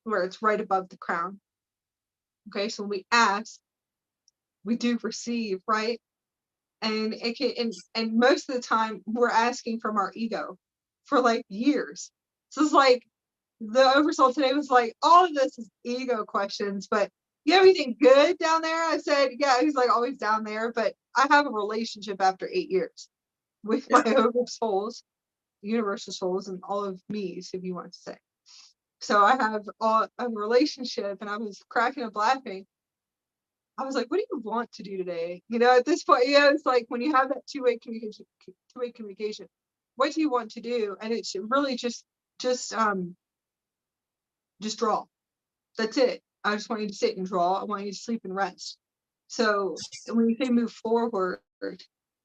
where it's right above the crown. Okay, so when we ask, we do receive, right? And it can, and most of the time we're asking from our ego for like years. So it's like the oversoul today was like, all of this is ego questions, but you have anything good down there? I said, yeah. He's like, always down there, but I have a relationship after 8 years with my oversouls, universal souls, and all of me's, if you want to say. So I have a relationship, and I was cracking up laughing. I was like, what do you want to do today? You know, at this point, yeah, it's like when you have that two-way communication, what do you want to do? And it's really just draw. That's it. I just want you to sit and draw. I want you to sleep and rest. So when you say move forward,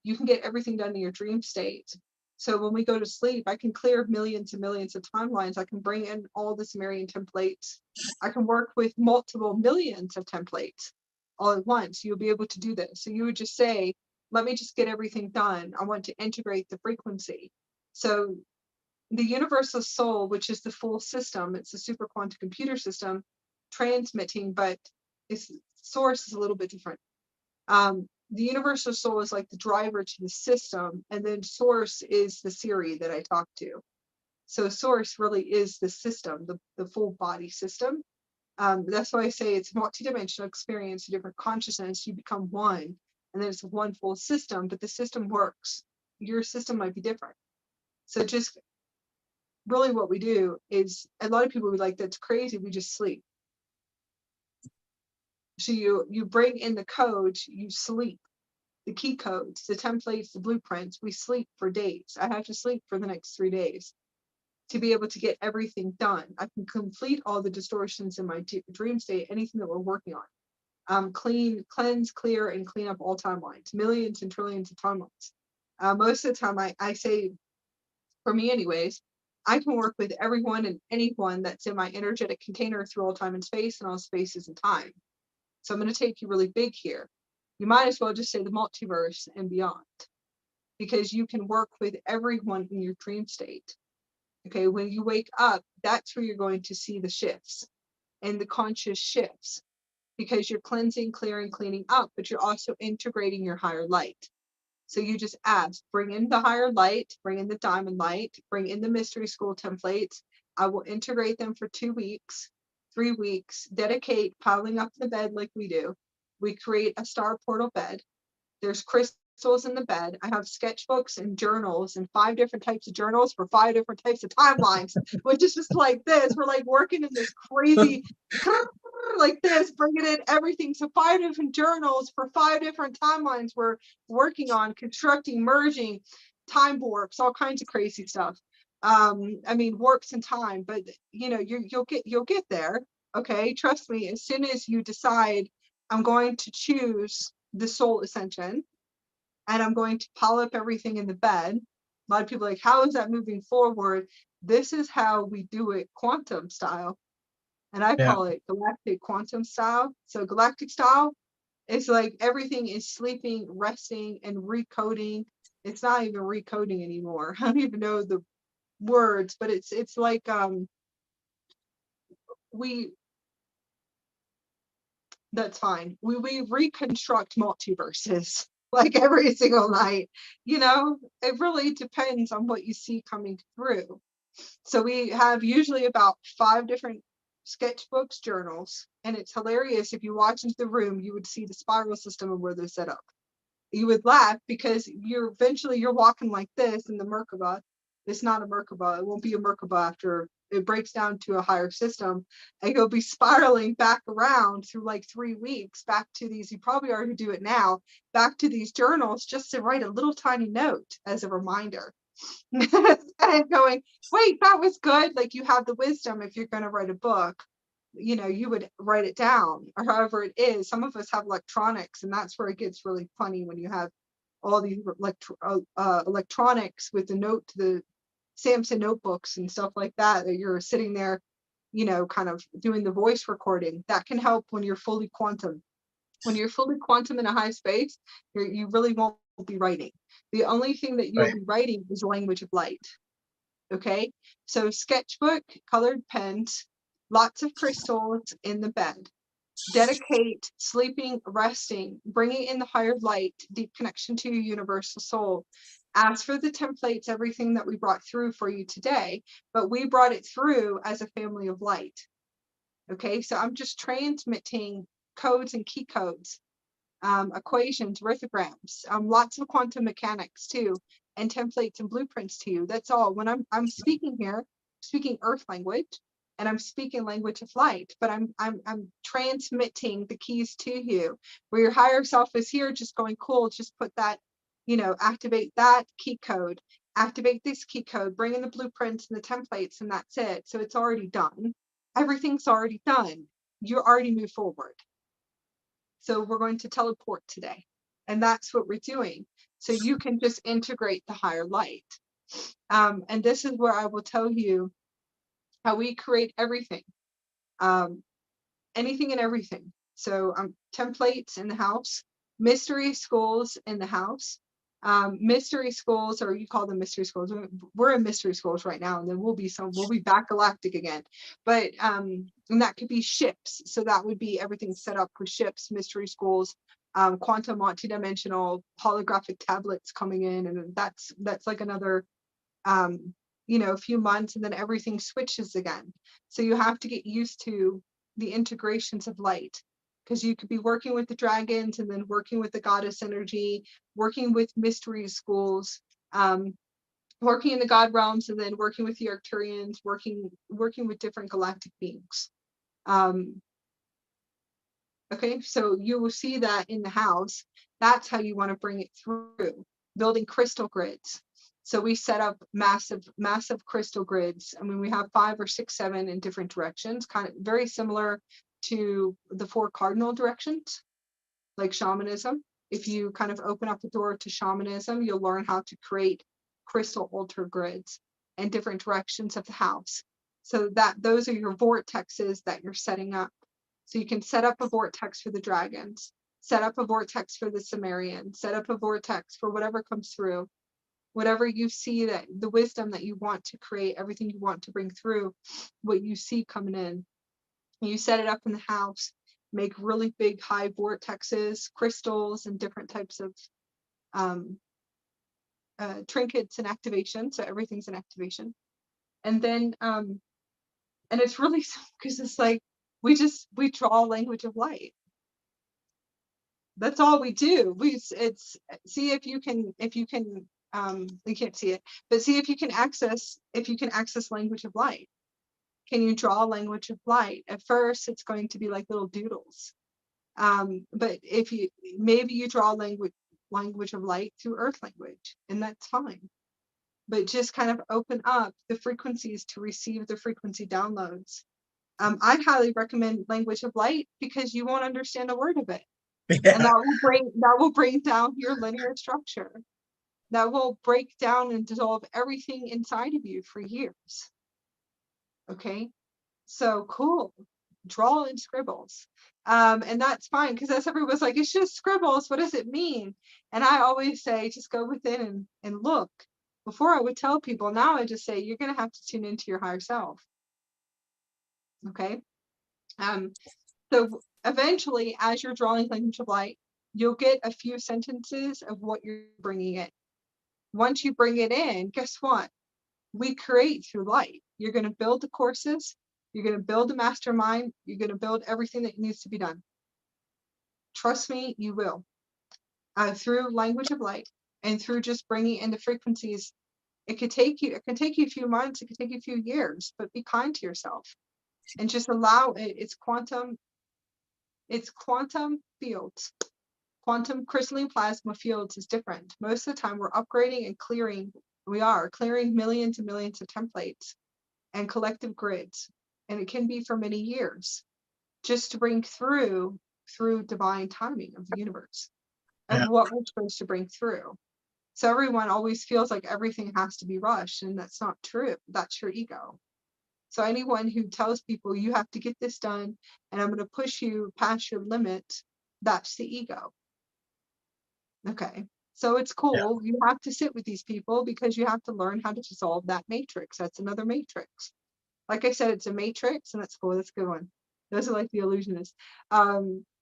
you can get everything done in your dream state. So when we go to sleep, I can clear millions and millions of timelines. I can bring in all the Sumerian templates. I can work with multiple millions of templates all at once. You'll be able to do this. So you would just say, let me just get everything done. I want to integrate the frequency. So the universal soul, which is the full system, it's a super quantum computer system transmitting, but its source is a little bit different. The universal soul is like the driver to the system, and then source is the Siri that I talk to. So source really is the system, the full body system. That's why I say it's multidimensional experience, a different consciousness. You become one, and then it's one full system, but the system works. Your system might be different. So just really what we do is, a lot of people would like, that's crazy, we just sleep. So you bring in the codes, you sleep, the key codes, the templates, the blueprints. We sleep for days. I have to sleep for the next 3 days to be able to get everything done. I can complete all the distortions in my dream state, anything that we're working on. Cleanse, clear, and clean up all timelines, millions and trillions of timelines. Most of the time, I say, for me anyways, I can work with everyone and anyone that's in my energetic container through all time and space and all spaces and time. So I'm going to take you really big here. You might as well just say the multiverse and beyond, because you can work with everyone in your dream state. Okay, when you wake up, that's where you're going to see the shifts and the conscious shifts, because you're cleansing, clearing, cleaning up, but you're also integrating your higher light. So you just ask, bring in the higher light, bring in the diamond light, bring in the mystery school templates. I will integrate them for 2 weeks, 3 weeks, dedicate piling up the bed like we do. We create a star portal bed. There's crystals in the bed. I have sketchbooks and journals, and 5 different types of journals for 5 different types of timelines, which is just like this. We're like working in this crazy, like this, bringing in everything. So 5 different journals for 5 different timelines we're working on, constructing, merging, time warps, all kinds of crazy stuff. I mean, warps in time, but you know, you'll get there. Okay, trust me. As soon as you decide, I'm going to choose the soul ascension, and I'm going to pile up everything in the bed. A lot of people are like, how is that moving forward? This is how we do it quantum style. And I call it galactic quantum style. So galactic style is like everything is sleeping, resting, and recoding. It's not even recoding anymore. I don't even know the words, but it's like that's fine. We reconstruct multiverses like every single night. You know, it really depends on what you see coming through. So we have usually about 5 different sketchbooks, journals, and it's hilarious. If you watch into the room, you would see the spiral system and where they're set up. You would laugh because you're walking like this in the Merkaba. It's not a Merkaba. It won't be a Merkaba after it breaks down to a higher system, and you'll be spiraling back around through like 3 weeks back to these. You probably already do it now, back to these journals, just to write a little tiny note as a reminder. And going, wait, that was good. Like, you have the wisdom. If you're going to write a book, you know, you would write it down, or however it is. Some of us have electronics, and that's where it gets really funny when you have all these electronics with the note to Samson notebooks and stuff like that, that you're sitting there, you know, kind of doing the voice recording. That can help when you're fully quantum. When you're fully quantum in a high space, you really won't be writing. The only thing that you'll Right. be writing is language of light. Okay, so sketchbook, colored pens, lots of crystals in the bed. Dedicate sleeping, resting, bringing in the higher light, deep connection to your universal soul. Ask for the templates, everything that we brought through for you today, but we brought it through as a family of light. Okay, so I'm just transmitting codes and key codes, equations, orthograms, lots of quantum mechanics too, and templates and blueprints to you. That's all. When I'm speaking here, speaking earth language, and I'm speaking language of light, but I'm transmitting the keys to you. Where your higher self is here, just going, cool, just put that, you know, activate that key code, activate this key code, bring in the blueprints and the templates, and that's it. So it's already done. Everything's already done. You're already moved forward. So we're going to teleport today, and that's what we're doing. So you can just integrate the higher light. And this is where I will tell you how we create everything, anything and everything. So templates in the house, mystery schools in the house. Mystery schools, or you call them mystery schools. We're in mystery schools right now, and then we'll be back galactic again. But and that could be ships. So that would be everything set up for ships, mystery schools, quantum multidimensional holographic tablets coming in, and that's like another you know, a few months, and then everything switches again. So you have to get used to the integrations of light, because you could be working with the dragons and then working with the goddess energy, working with mystery schools, working in the god realms, and then working with the Arcturians, working with different galactic beings. Okay, so you will see that in the house. That's how you want to bring it through, building crystal grids. So we set up massive crystal grids. I mean, we have 5 or 6, 7 in different directions, kind of very similar to the 4 cardinal directions, like shamanism. If you kind of open up the door to shamanism, you'll learn how to create crystal altar grids in different directions of the house. So that those are your vortexes that you're setting up. So you can set up a vortex for the dragons, set up a vortex for the Sumerian, set up a vortex for whatever comes through. Whatever you see, that the wisdom that you want to create, everything you want to bring through, what you see coming in. You set it up in the house, make really big high vortexes, crystals, and different types of trinkets and activation. So everything's an activation. And then, and it's really, because it's like, we draw language of light. That's all we do. See if you can, you can't see it, but see if you can access language of light. Can you draw language of light? At first, it's going to be like little doodles. But if maybe you draw language of light through earth language, and that's fine. But just kind of open up the frequencies to receive the frequency downloads. I highly recommend language of light, because you won't understand a word of it. Yeah. And that will bring down your linear structure. That will break down and dissolve everything inside of you for years. Okay, so cool. Draw in scribbles. And that's fine, because as everyone's like, it's just scribbles, what does it mean? And I always say, just go within and look. Before I would tell people, now I just say, you're going to have to tune into your higher self. Okay. So eventually, as you're drawing language of light, you'll get a few sentences of what you're bringing in. Once you bring it in, guess what? We create through light. You're going to build the courses. You're going to build the mastermind. You're going to build everything that needs to be done. Trust me, you will. Through language of light and through just bringing in the frequencies. It can take you a few months. It could take you a few years, but be kind to yourself and just allow it. It's quantum fields. Quantum crystalline plasma fields is different. Most of the time we're upgrading and clearing. We are clearing millions and millions of templates and collective grids. And it can be for many years, just to bring through divine timing of the universe, of what we're supposed to bring through. So everyone always feels like everything has to be rushed, and that's not true. That's your ego. So anyone who tells people you have to get this done and I'm going to push you past your limit, that's the ego. Okay. So it's cool. You have to sit with these people because you have to learn how to dissolve that matrix. That's another matrix. Like I said, it's a matrix, and that's cool. That's a good one. Those are like the illusionists.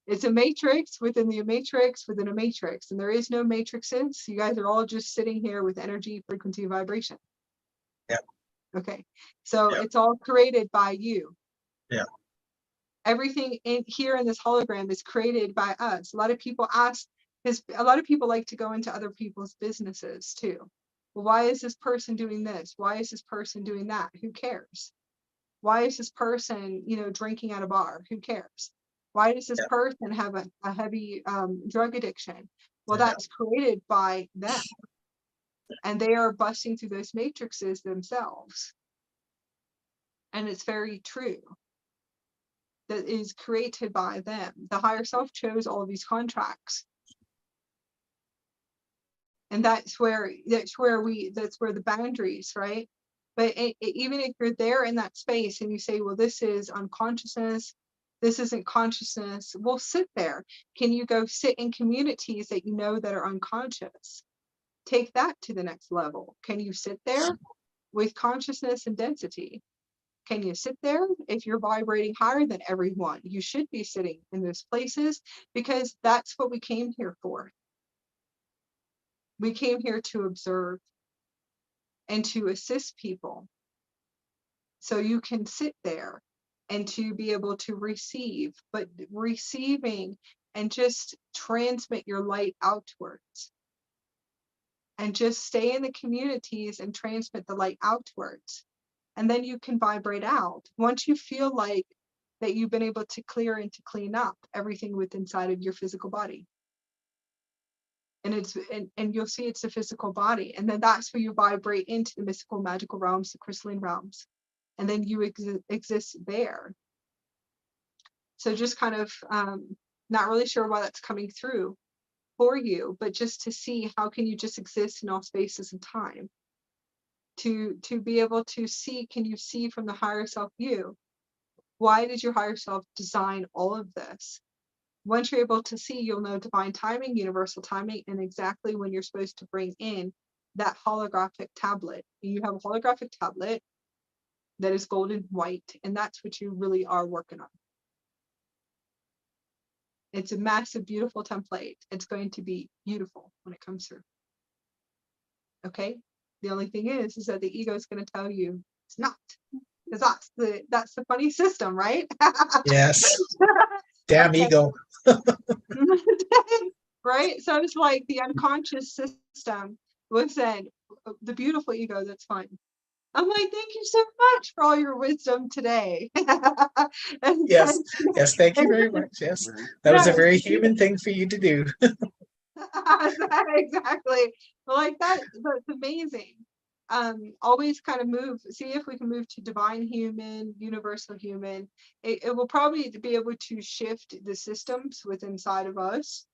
It's a matrix within the matrix within a matrix, and there is no matrices. You guys are all just sitting here with energy, frequency, vibration. Yeah. Okay. So it's all created by you. Yeah. Everything in here in this hologram is created by us. A lot of people ask, because a lot of people like to go into other people's businesses too. Well, why is this person doing this? Why is this person doing that? Who cares? Why is this person, drinking at a bar? Who cares? Why does this person have a heavy drug addiction? Well, that's created by them. And they are busting through those matrices themselves. And it's very true. That is created by them. The higher self chose all of these contracts. And that's where the boundaries, right? But even if you're there in that space and you say, well, this is unconsciousness, this isn't consciousness, well, sit there. Can you go sit in communities that you know that are unconscious? Take that to the next level. Can you sit there with consciousness and density? Can you sit there? If you're vibrating higher than everyone, you should be sitting in those places, because that's what we came here for. We came here to observe and to assist people. So you can sit there and to be able to receive, but receiving and just transmit your light outwards. And just stay in the communities and transmit the light outwards. And then you can vibrate out. Once you feel like that you've been able to clear and to clean up everything within inside of your physical body. And you'll see it's the physical body. And then that's where you vibrate into the mystical, magical realms, the crystalline realms. And then you exist there. So just kind of not really sure why that's coming through for you, but just to see how can you just exist in all spaces and time. To be able to see, can you see from the higher self view? Why did your higher self design all of this? Once you're able to see, you'll know divine timing, universal timing, and exactly when you're supposed to bring in that holographic tablet. You have a holographic tablet that is golden white, and that's what you really are working on. It's a massive, beautiful template. It's going to be beautiful when it comes through. Okay? The only thing is that the ego is going to tell you it's not. Because that's the funny system, right? Yes. Damn ego. Right? So it's like the unconscious system was saying, the beautiful ego, that's fine. I'm like, thank you so much for all your wisdom today. Yes. Yes, thank you very much. Yes. That was a very human thing for you to do. Exactly. Like that's amazing. Always kind of move, see if we can move to divine human, universal human. It will probably be able to shift the systems within inside of us.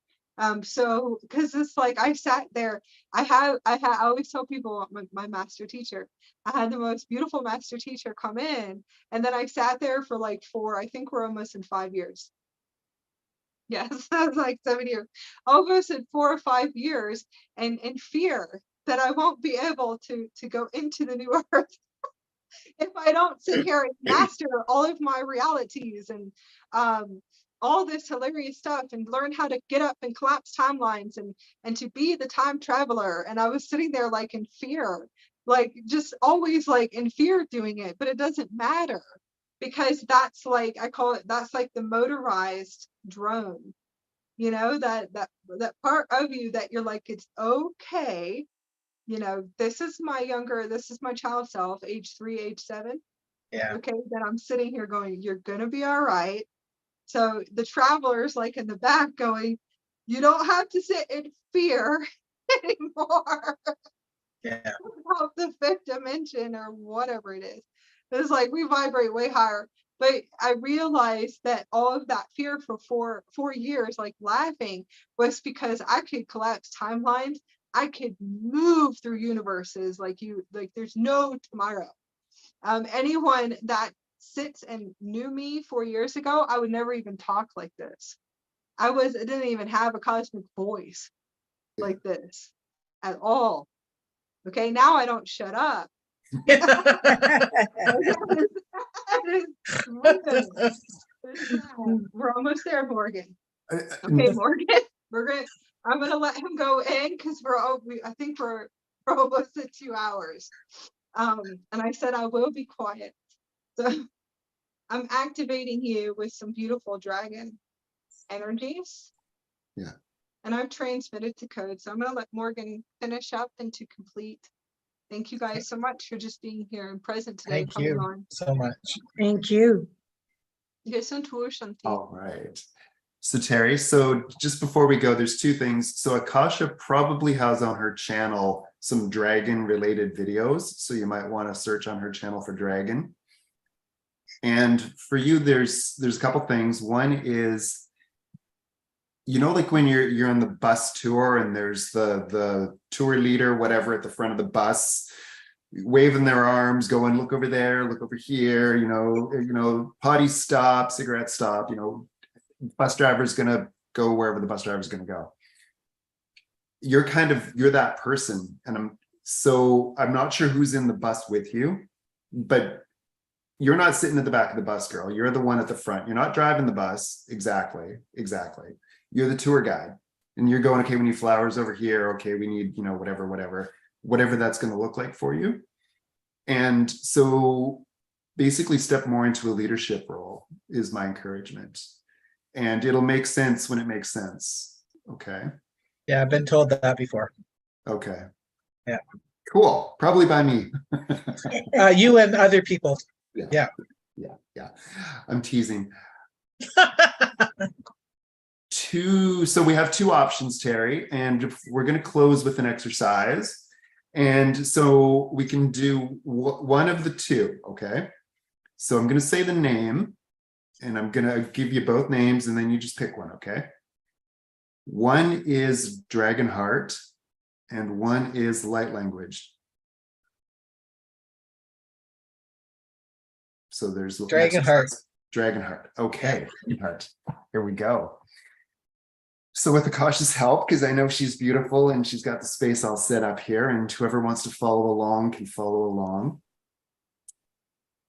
So because it's like I sat there, I always tell people my master teacher, I had the most beautiful master teacher come in, and then I sat there for like 4, I think we're almost in 5 years. Yes, that was like 7 years, almost in 4 or 5 years, and in fear that I won't be able to go into the new earth if I don't sit here and master all of my realities and all this hilarious stuff and learn how to get up and collapse timelines and to be the time traveler. And I was sitting there like in fear, like just always like in fear doing it, but it doesn't matter. Because that's like, I call it, that's like the motorized drone, that part of you that you're like, it's okay. This is my child self, age 3, age 7. Yeah. Okay. Then I'm sitting here going, you're going to be all right. So the traveler's like in the back going, you don't have to sit in fear anymore. Yeah. About the 5th dimension or whatever it is. It's like we vibrate way higher. But I realized that all of that fear for four years, like laughing, was because I could collapse timelines. I could move through universes like there's no tomorrow. Anyone that sits and knew me 4 years ago, I would never even talk like this. I didn't even have a cosmic voice like this at all. Okay, now I don't shut up. We're almost there, Morgan. Okay, Morgan. I'm gonna let him go in because I think we're almost at 2 hours. And I said I will be quiet. So I'm activating you with some beautiful dragon energies. Yeah. And I've transmitted to code. So I'm gonna let Morgan finish up and to complete. Thank you guys so much for just being here and present today. Thank you so much. Thank you. All right. So Terry, so just before we go, there's two things. So Akasha probably has on her channel some dragon related videos. So you might want to search on her channel for dragon. And for you, there's a couple things. One is, you know, like when you're on the bus tour and there's the tour leader, whatever, at the front of the bus, waving their arms, going, look over there, look over here, you know, potty stop, cigarette stop, you know, bus driver's gonna go wherever the bus driver's gonna go. You're that person. And I'm not sure who's in the bus with you, but you're not sitting at the back of the bus, girl. You're the one at the front. You're not driving the bus. Exactly. You're the tour guide. And you're going, okay, we need flowers over here. Okay, we need, you know, whatever that's going to look like for you. And so basically step more into a leadership role is my encouragement. And it'll make sense when it makes sense. Okay. Yeah, I've been told that before. Okay. Yeah. Cool. Probably by me. You and other people. Yeah. I'm teasing. So we have two options, Terry, and we're going to close with an exercise. And so we can do one of the two, okay? So I'm going to say the name, and I'm going to give you both names, and then you just pick one, okay? One is Dragon Heart, and one is Light Language. So there's Dragon Heart. Dragon Heart. Okay, Dragon Heart. Here we go. So with Akasha's help, because I know she's beautiful and she's got the space all set up here, and whoever wants to follow along can follow along.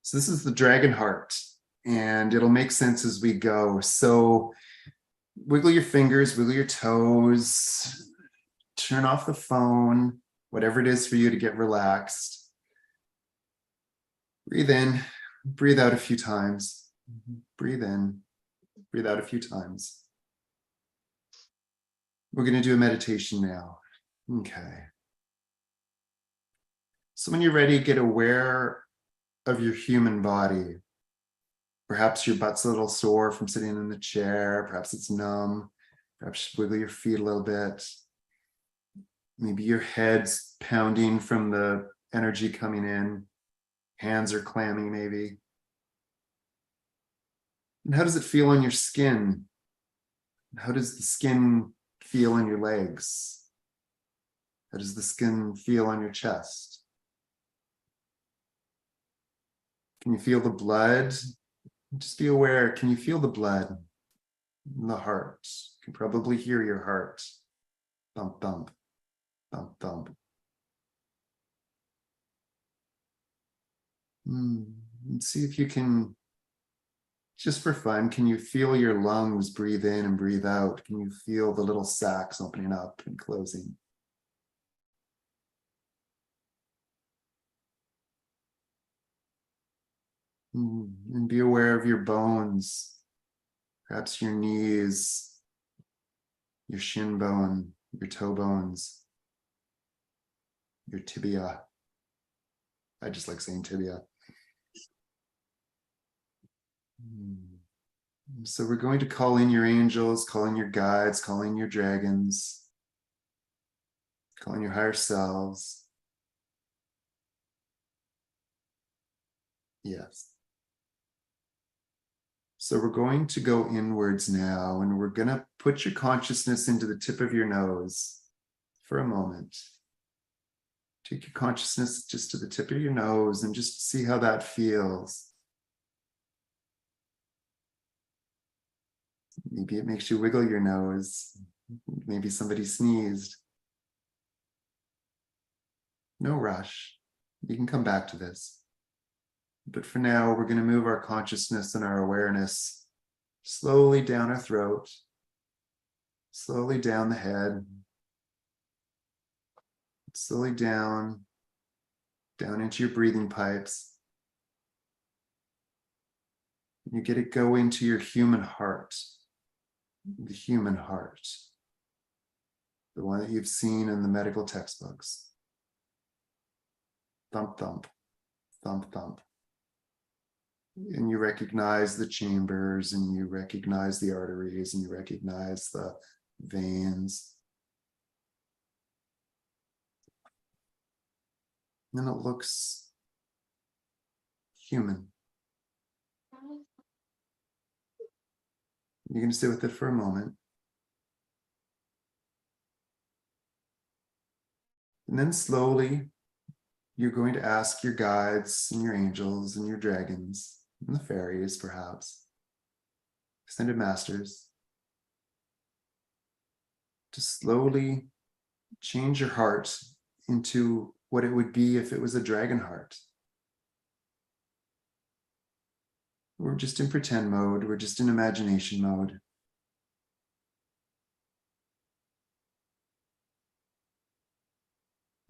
So this is the Dragon Heart, and it'll make sense as we go. So wiggle your fingers, wiggle your toes, turn off the phone, whatever it is for you to get relaxed. Breathe in. Breathe out a few times. Breathe in, breathe out a few times. We're going to do a meditation now. Okay. So when you're ready, get aware of your human body. Perhaps your butt's a little sore from sitting in the chair. Perhaps it's numb. Perhaps wiggle your feet a little bit. Maybe your head's pounding from the energy coming in. Hands are clammy, maybe. And how does it feel on your skin? How does the skin feel on your legs? How does the skin feel on your chest? Can you feel the blood? Just be aware. Can you feel the blood in the heart? You can probably hear your heart. Thump, thump, thump, thump. And see if you can, just for fun, can you feel your lungs breathe in and breathe out? Can you feel the little sacs opening up and closing? And be aware of your bones, perhaps your knees, your shin bone, your toe bones, your tibia. I just like saying tibia. So we're going to call in your angels, call in your guides, call in your dragons, call in your higher selves. Yes. So we're going to go inwards now, and we're going to put your consciousness into the tip of your nose. for a moment. Take your consciousness just to the tip of your nose and just see how that feels. Maybe it makes you wiggle your nose. Maybe somebody sneezed. No rush. You can come back to this. But for now, we're going to move our consciousness and our awareness slowly down our throat, slowly down the head, slowly down into your breathing pipes. You get it go into your human heart, the human heart, the one that you've seen in the medical textbooks. Thump, thump, thump, thump. And you recognize the chambers, and you recognize the arteries, and you recognize the veins. And it looks human. You're going to sit with it for a moment. And then slowly, you're going to ask your guides and your angels and your dragons and the fairies, perhaps, extended masters, to slowly change your heart into what it would be if it was a dragon heart. We're just in pretend mode. We're just in imagination mode.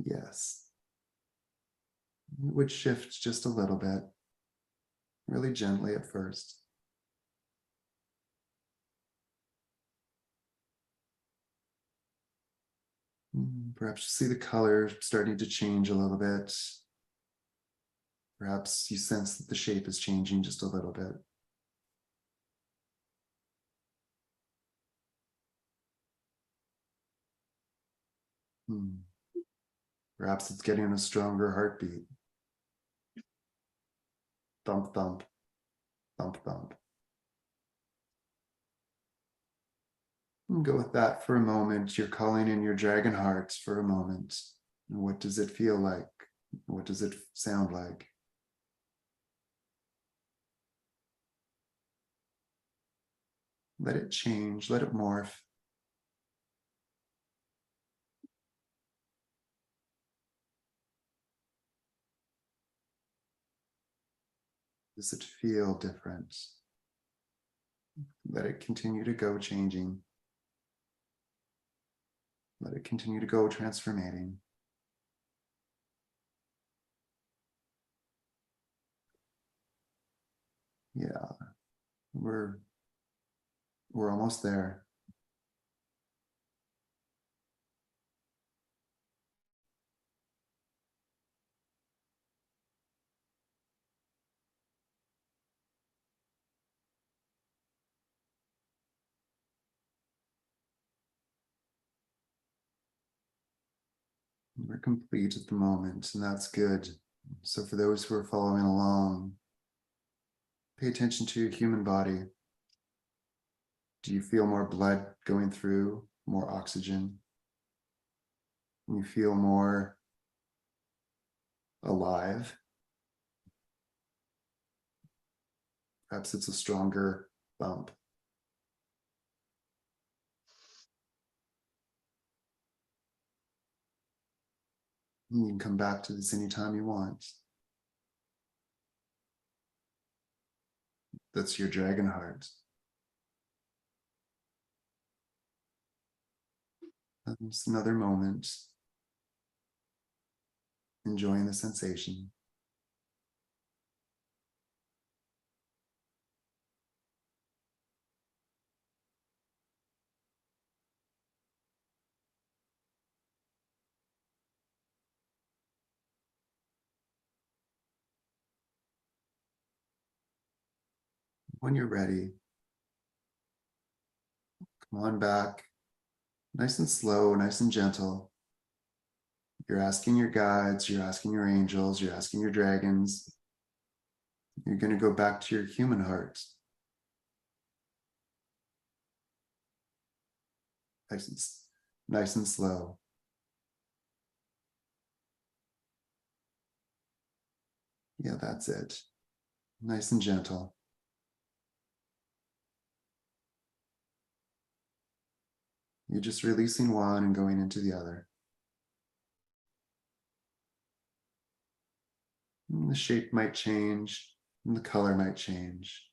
Yes. It would shift just a little bit, really gently at first. Perhaps you see the color starting to change a little bit. Perhaps you sense that the shape is changing just a little bit. Perhaps it's getting a stronger heartbeat. Thump, thump, thump, thump. And go with that for a moment. You're calling in your dragon hearts for a moment. And what does it feel like? What does it sound like? Let it change, let it morph. Does it feel different? Let it continue to go changing. Let it continue to go transformating. Yeah, we're almost there. We're complete at the moment, and that's good. So for those who are following along, pay attention to your human body. Do you feel more blood going through, more oxygen? You feel more alive? Perhaps it's a stronger bump. You can come back to this anytime you want. That's your dragon heart. And just another moment, enjoying the sensation. When you're ready, come on back, nice and slow, nice and gentle. You're asking your guides, you're asking your angels, you're asking your dragons. You're going to go back to your human heart. Nice and slow. Yeah, that's it. Nice and gentle. You're just releasing one and going into the other. And the shape might change, and the color might change.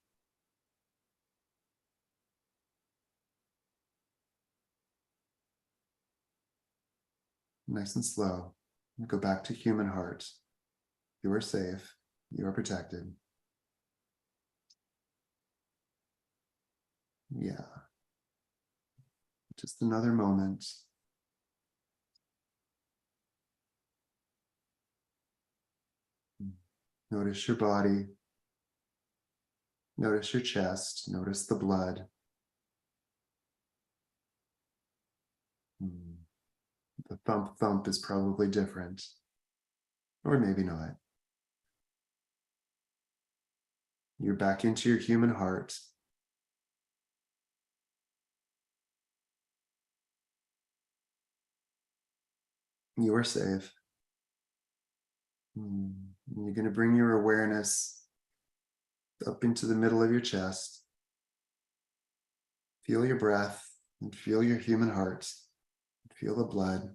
Nice and slow. Go back to human heart. You are safe. You are protected. Yeah. Just another moment. Notice your body. Notice your chest. Notice the blood. The thump thump is probably different. Or maybe not. You're back into your human heart. You are safe. You're going to bring your awareness up into the middle of your chest. Feel your breath and feel your human heart. Feel the blood.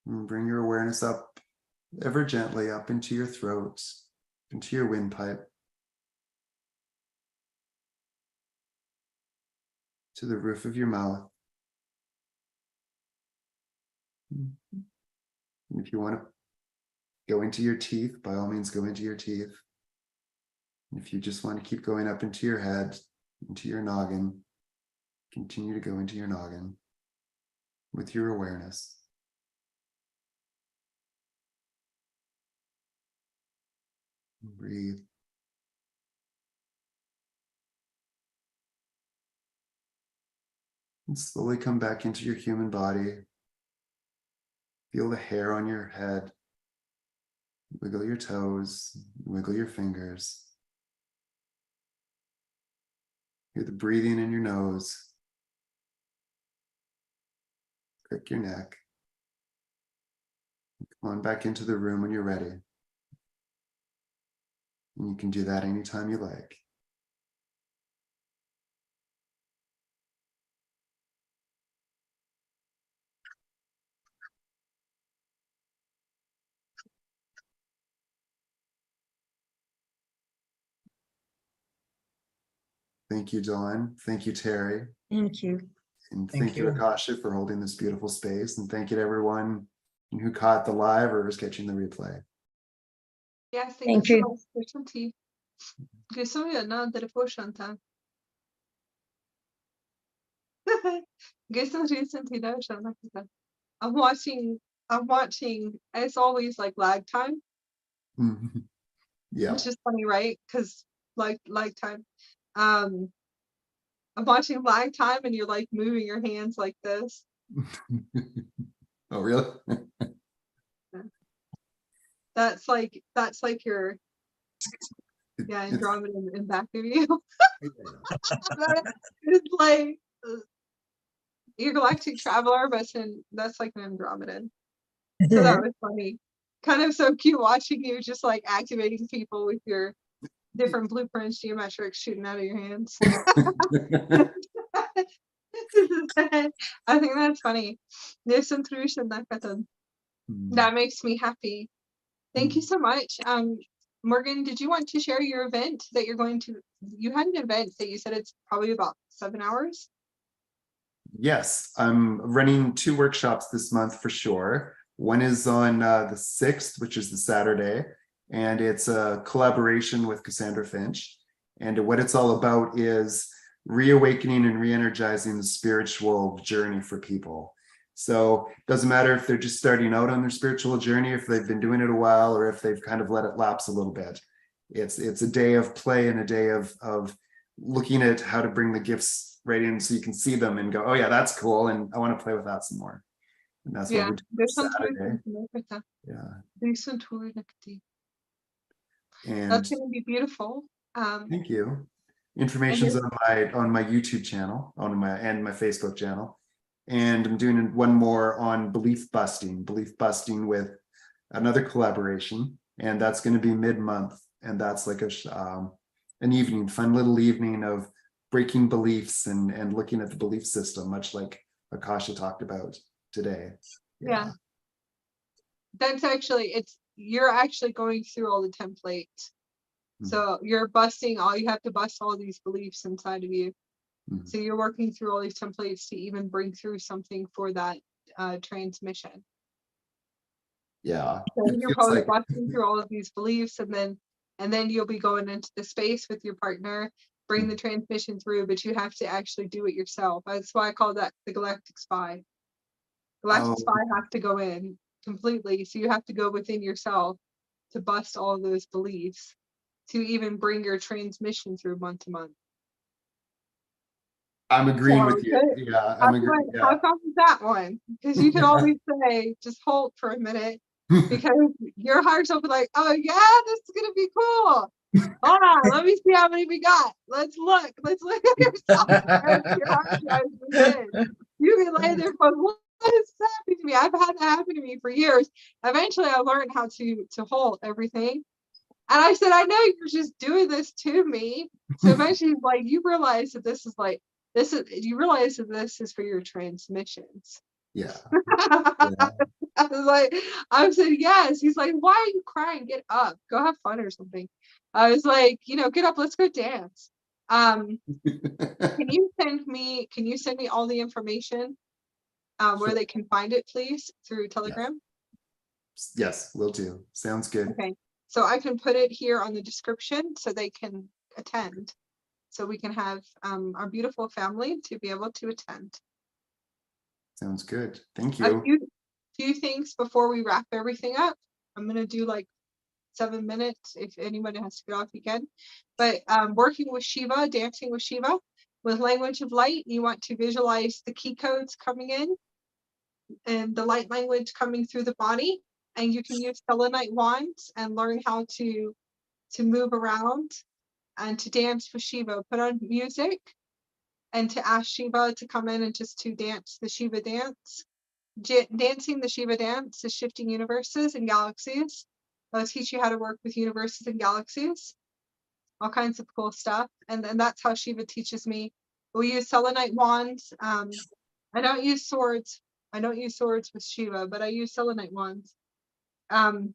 And bring your awareness up ever gently up into your throat, into your windpipe, to the roof of your mouth. And if you want to go into your teeth, by all means, go into your teeth. And if you just want to keep going up into your head, into your noggin, continue to go into your noggin with your awareness. Breathe. And slowly come back into your human body. Feel the hair on your head. Wiggle your toes, wiggle your fingers. Hear the breathing in your nose. Crick your neck. Come on back into the room when you're ready. And you can do that anytime you like. Thank you, Dawn. Thank you, Terry. Thank you. And Thank thank you, you. Akasha, for holding this beautiful space. And thank you to everyone who caught the live or is catching the replay. Yes, Thank you you. so much for something. Gryzą jedna devotion. I'm watching, it's always like lag time, Yeah. which is funny, right? Because like lag time. I'm watching lag time and you're like moving your hands like this. Oh, really? That's like your Andromeda in back of you. It's like your galactic traveler, but that's like an Andromedan. So that was funny. Kind of so cute watching you just like activating people with your different blueprints, geometrics shooting out of your hands. I think that's funny. There's some tradition that makes me happy. Thank you so much. Morgan, did you want to share your event that you're going to? You had an event that you said it's probably about 7 hours. Yes, I'm running 2 workshops this month for sure. One is on the 6th, which is the Saturday, and it's a collaboration with Cassandra Finch. And what it's all about is reawakening and re-energizing the spiritual journey for people. So it doesn't matter if they're just starting out on their spiritual journey, if they've been doing it a while, or if they've kind of let it lapse a little bit. It's a day of play and a day of looking at how to bring the gifts right in so you can see them and go, oh yeah, that's cool, and I want to play with that some more. And that's what we're doing Saturday. And That's going to be beautiful. thank you. Information's on my YouTube channel, on my Facebook channel. And I'm doing one more on belief busting with another collaboration, and that's going to be mid-month, and that's like an evening, fun little evening of breaking beliefs and looking at the belief system, much like Akasha talked about today. Yeah. That's actually, you're actually going through all the templates. So you're you have to bust all these beliefs inside of you. So you're working through all these templates to even bring through something for that transmission. Yeah. So It you're feels probably like busting through all of these beliefs, and then you'll be going into the space with your partner, bring the transmission through, but you have to actually do it yourself. That's why I call that the Galactic Spy. Galactic Spy has to go in completely. So you have to go within yourself to bust all those beliefs to even bring your transmission through month to month. I'm agreeing So with you. Yeah, how I'm agreeing. how come with that one? Because you can always say, just hold for a minute, because your heart's will be like, oh yeah, this is gonna be cool. Hold on, let me see how many we got. Let's look at yourself. Your heart drives within. You can lay there for what is happening to me? I've had that happen to me for years. Eventually I learned how to hold everything. And I said, I know you're just doing this to me. So eventually, like, you realize that you realize that this is for your transmissions. Yeah. I was like, I said, yes. He's like, why are you crying? Get up, go have fun or something. I was like, get up, let's go dance. Can you send me all the information where they can find it, please, through Telegram? Yes, will do. Sounds good. Okay. So I can put it here on the description so they can attend. So we can have our beautiful family to be able to attend. Sounds good. Thank A you. few things before we wrap everything up. I'm gonna do like 7 minutes. If anybody has to get off, you can. But working with Shiva, dancing with Shiva, with language of light, you want to visualize the key codes coming in and the light language coming through the body. And you can use selenite wands and learn how to move around and to dance with Shiva. Put on music and to ask Shiva to come in and just to dance the Shiva dance. Dancing the Shiva dance is shifting universes and galaxies. I'll teach you how to work with universes and galaxies. All kinds of cool stuff. And that's how Shiva teaches me. We use selenite wands. I don't use swords. I don't use swords with Shiva, but I use selenite wands. And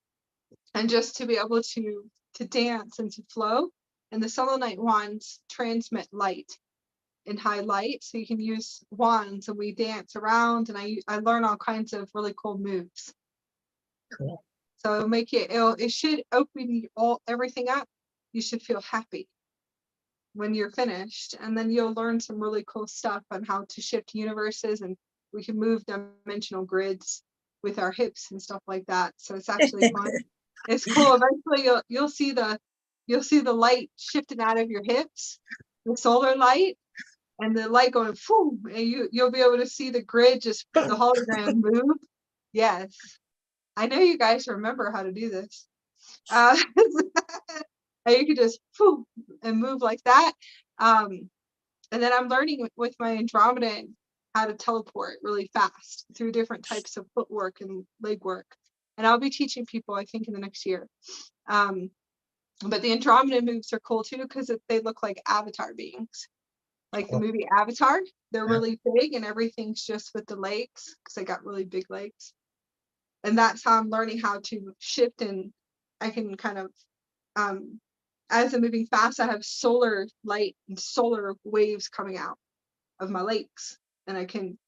just to be able to dance and to flow. And the selenite wands transmit light in high light. So you can use wands and we dance around, and I learn all kinds of really cool moves. Cool. So it'll make it should open everything up. You should feel happy when you're finished. And then you'll learn some really cool stuff on how to shift universes, and we can move dimensional grids with our hips and stuff like that. So it's actually fun. It's cool. Eventually you'll see the light shifting out of your hips, the solar light, and the light going phew, and you'll be able to see the grid, just the hologram move. Yes. I know you guys remember how to do this. And you can just phew and move like that. And then I'm learning with my Andromedan how to teleport really fast through different types of footwork and leg work. And I'll be teaching people, I think, in the next year. But the Andromedan moves are cool too, because they look like avatar beings. Like the movie Avatar, they're really big and everything's just with the legs, because they got really big legs. And that's how I'm learning how to shift, and I can kind of, as I'm moving fast, I have solar light and solar waves coming out of my legs, and I can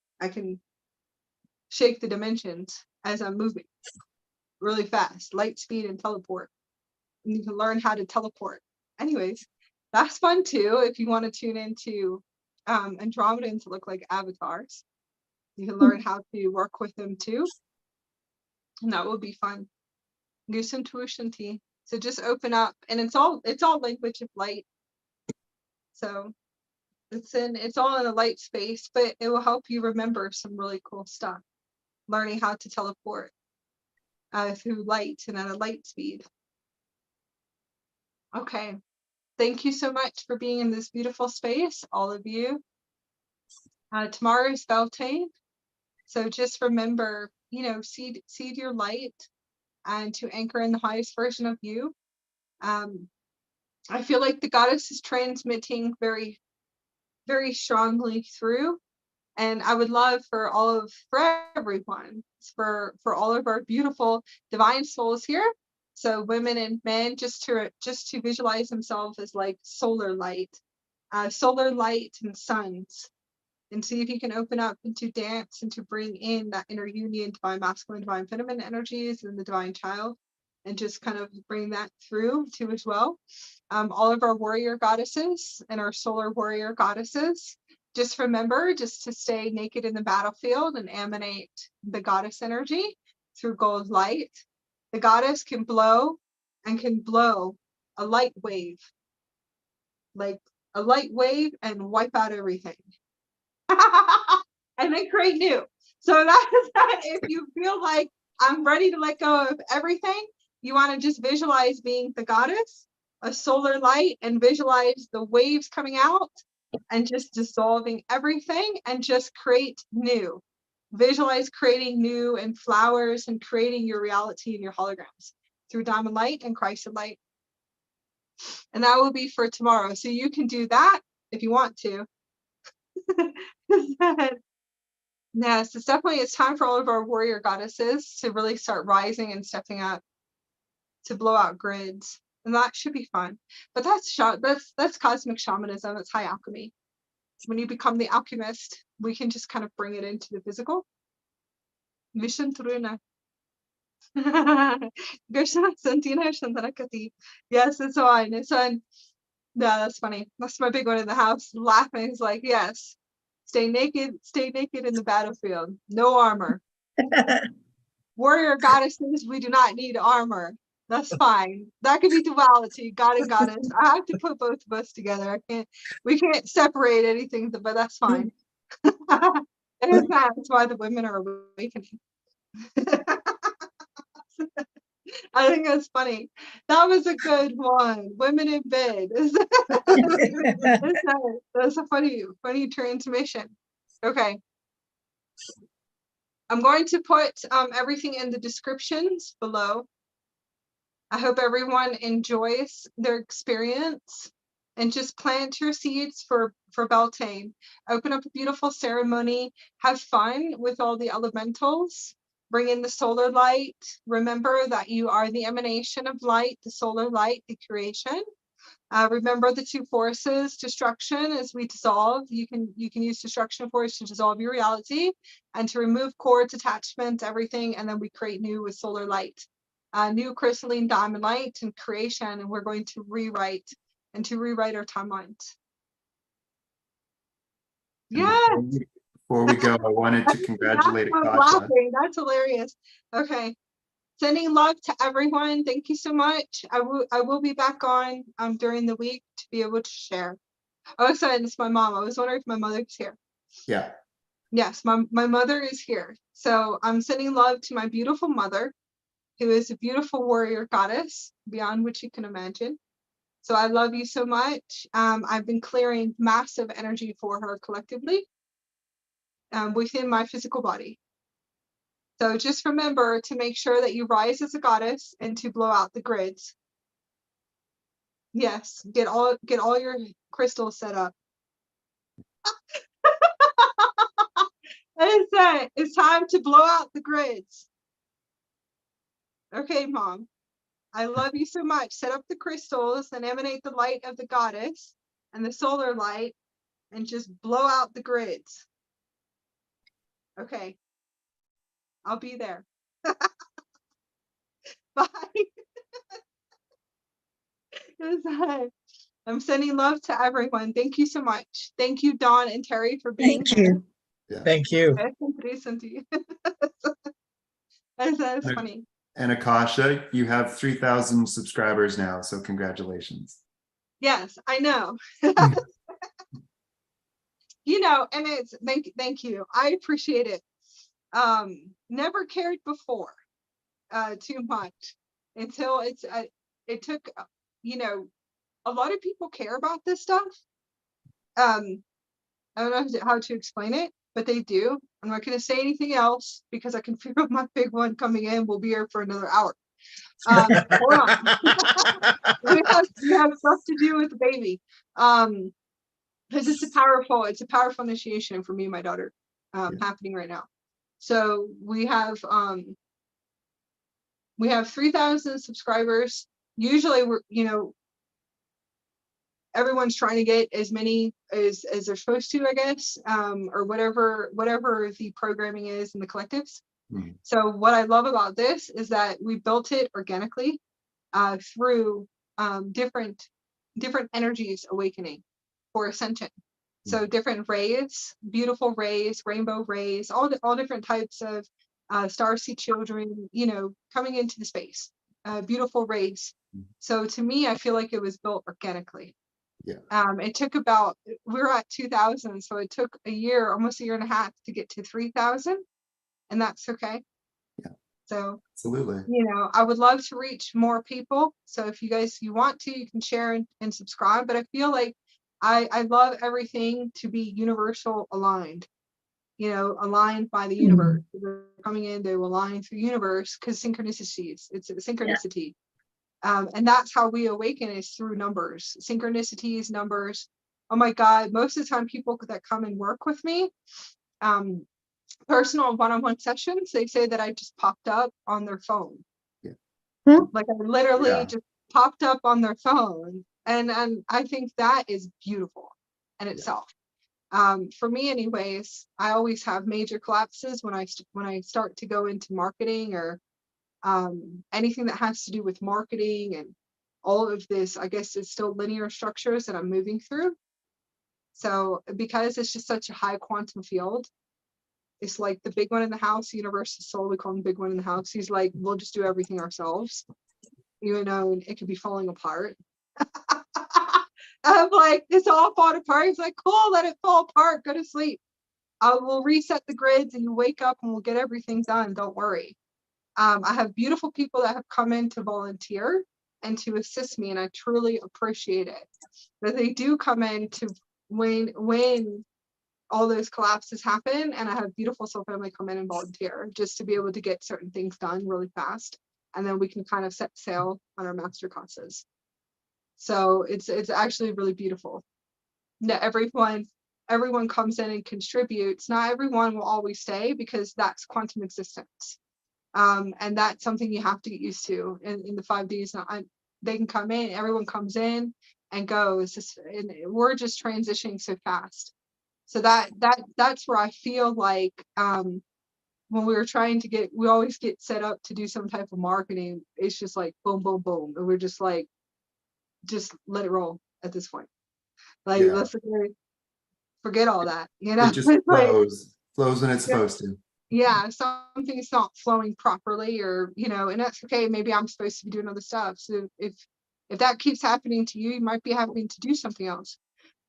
shake the dimensions as I'm moving really fast, light speed and teleport. And you can learn how to teleport. Anyways, that's fun too. If you want to tune into Andromedans to look like avatars, you can learn how to work with them too. And that will be fun. Do some tuition tea. So just open up, and it's all language of light. So it's all in a light space, but it will help you remember some really cool stuff. Learning how to teleport through light and at a light speed. Okay. Thank you so much for being in this beautiful space, all of you. Tomorrow is Beltane. So just remember, seed your light, and to anchor in the highest version of you. I feel like the goddess is transmitting very, very strongly through. And I would love for everyone, for all of our beautiful divine souls here. So women and men, just to visualize themselves as like solar light and suns, and see if you can open up and to dance and to bring in that inner union, divine masculine, divine feminine energies, and the divine child, and just kind of bring that through too as well. All of our warrior goddesses and our solar warrior goddesses, just remember just to stay naked in the battlefield and emanate the goddess energy through gold light. The goddess can blow a light wave, like a light wave, and wipe out everything. And then create new. So that if you feel like I'm ready to let go of everything, you want to just visualize being the goddess, a solar light, and visualize the waves coming out and just dissolving everything and just create new. Visualize creating new and flowers and creating your reality and your holograms through diamond light and Christ light. And that will be for tomorrow. So you can do that if you want to. Yes, it's time for all of our warrior goddesses to really start rising and stepping up to blow out grids. And that should be fun. But that's cosmic shamanism. It's high alchemy. When you become the alchemist, we can just kind of bring it into the physical. Mission Truna. Yes, it's fine. It's fun. Yeah, that's funny. That's my big one in the house. Laughing. It's like, yes. Stay naked in the battlefield. No armor. Warrior goddesses, we do not need armor. That's fine. That could be duality, god and goddess. I have to put both of us together. We can't separate anything, but that's fine. And that's why the women are awakening. I think that's funny. That was a good one. Women in bed. That's a funny transmission. Okay. I'm going to put everything in the descriptions below. I hope everyone enjoys their experience, and just plant your seeds for Beltane. Open up a beautiful ceremony. Have fun with all the elementals. Bring in the solar light. Remember that you are the emanation of light, the solar light, the creation. Remember the two forces, destruction as we dissolve. You can use destruction force to dissolve your reality and to remove cords, attachments, everything, and then we create new with solar light. New crystalline diamond light and creation, and we're going to rewrite our timelines. Yeah. Before we go, I wanted to congratulate Akasha. That's hilarious. Okay. Sending love to everyone. Thank you so much. I will be back on during the week to be able to share. Oh, sorry, it's my mom. I was wondering if my mother's here. Yeah. Yes, my mother is here. So I'm sending love to my beautiful mother, who is a beautiful warrior goddess beyond which you can imagine. So I love you so much. I've been clearing massive energy for her collectively within my physical body. So just remember to make sure that you rise as a goddess and to blow out the grids. Yes, get all your crystals set up. It's time to blow out the grids. Okay, Mom. I love you so much. Set up the crystals and emanate the light of the goddess and the solar light and just blow out the grids. Okay. I'll be there. Bye. I'm sending love to everyone. Thank you so much. Thank you, Dawn and Terry, for being Thank here. you. Yeah. Thank you. That's funny. And Akasha, you have 3,000 subscribers now, so congratulations. Yes, I know. You know, and it's thank you. I appreciate it. Never cared before too much until it took, you know, a lot of people care about this stuff. I don't know how to explain it, but they do. I'm not going to say anything else because I can feel my big one coming in. We'll be here for another hour. Hold on. We have stuff to do with the baby. Because it's a powerful initiation for me and my daughter happening right now. So we have 3,000 subscribers. Usually we're, everyone's trying to get as many as they're supposed to, I guess, or whatever the programming is in the collectives. Mhm. So what I love about this is that we built it organically through different energies awakening for ascension. So different rays, beautiful rays, rainbow rays, all different types of starseed children, coming into the space, beautiful rays. So to me, I feel like it was built organically. Yeah. It took we're at 2,000, so it took a year, almost a year and a half to get to 3,000, and that's okay. Yeah. So Absolutely. I would love to reach more people. So if you want to, you can share and subscribe. But I feel like I love everything to be universal aligned, aligned by the universe. They're coming in, they will align through universe because synchronicities, it's a synchronicity. And that's how we awaken, is through numbers, synchronicities, numbers. Oh my God, most of the time people that come and work with me, personal one-on-one sessions, they say that I just popped up on their phone. Yeah. Like I literally just popped up on their phone. And I think that is beautiful in itself. For me anyways, I always have major collapses when I start to go into marketing or anything that has to do with marketing and all of this. I guess it's still linear structures that I'm moving through. So because it's just such a high quantum field, it's like the big one in the house, the universe's soul, we call him big one in the house. He's like, we'll just do everything ourselves, even though it could be falling apart. I'm like, it's all falling apart. He's like, cool, let it fall apart, go to sleep. We'll reset the grids and you wake up and we'll get everything done. Don't worry. I have beautiful people that have come in to volunteer and to assist me, and I truly appreciate it. That they do come in to when all those collapses happen, and I have beautiful soul family come in and volunteer just to be able to get certain things done really fast, and then we can kind of set sail on our master classes. So it's actually really beautiful. That everyone comes in and contributes. Not everyone will always stay because that's quantum existence. And that's something you have to get used to in the 5Ds. They can come in, everyone comes in and goes, and we're just transitioning so fast. So that's where I feel like when we were trying to we always get set up to do some type of marketing. It's just like boom, boom, boom, and we're just like, just let it roll at this point. Like let's forget all that. It just flows when it's supposed to. Yeah, something's not flowing properly, or and that's okay. Maybe I'm supposed to be doing other stuff. So if that keeps happening to you, you might be having to do something else.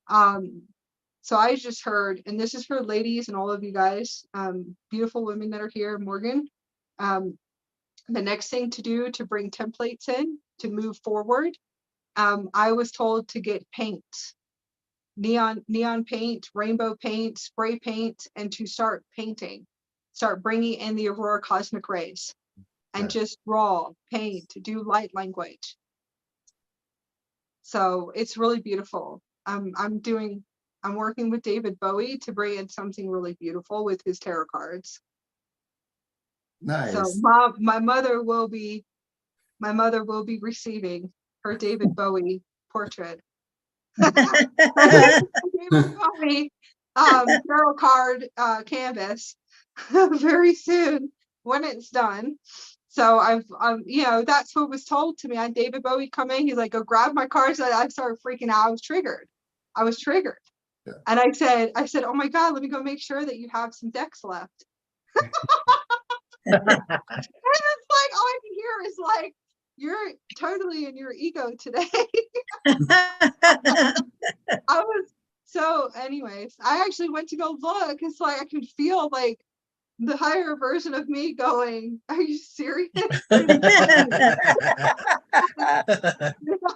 So I just heard, and this is for ladies and all of you guys, beautiful women that are here, Morgan. The next thing to do to bring templates in to move forward, I was told to get paint, neon paint, rainbow paint, spray paint, and to start painting. Start bringing in the aurora cosmic rays and just draw, paint, do light language. So it's really beautiful. I'm working with David Bowie to bring in something really beautiful with his tarot cards. Nice. So my mother will be receiving her David Bowie portrait. David Bowie tarot card canvas very soon when it's done. So I've that's what was told to me. I had David Bowie come in, he's like, go grab my cards. I started freaking out. I was triggered. Yeah. And I said, oh my God, let me go make sure that you have some decks left. And it's like all I can hear is like, you're totally in your ego today. So anyways, I actually went to go look. It's like I could feel like the higher version of me going, are you serious? I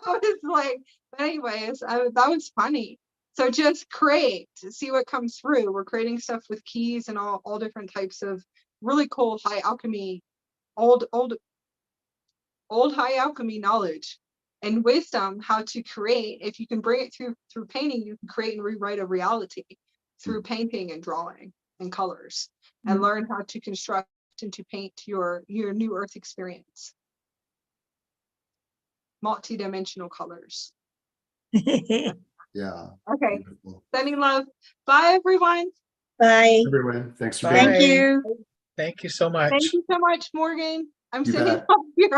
was like, anyways, that was funny. So just create, see what comes through. We're creating stuff with keys and all different types of really cool high alchemy, old old high alchemy knowledge and wisdom, how to create. If you can bring it through painting, you can create and rewrite a reality through painting and drawing and colors, and learn how to construct and to paint your new earth experience. Multi-dimensional colors. Yeah. Okay, Beautiful. sending love. Bye, everyone. Bye. Everyone, thanks for Bye. being Thank here. you. Thank you so much. Thank you so much, Morgan. I'm You sending bet. love here.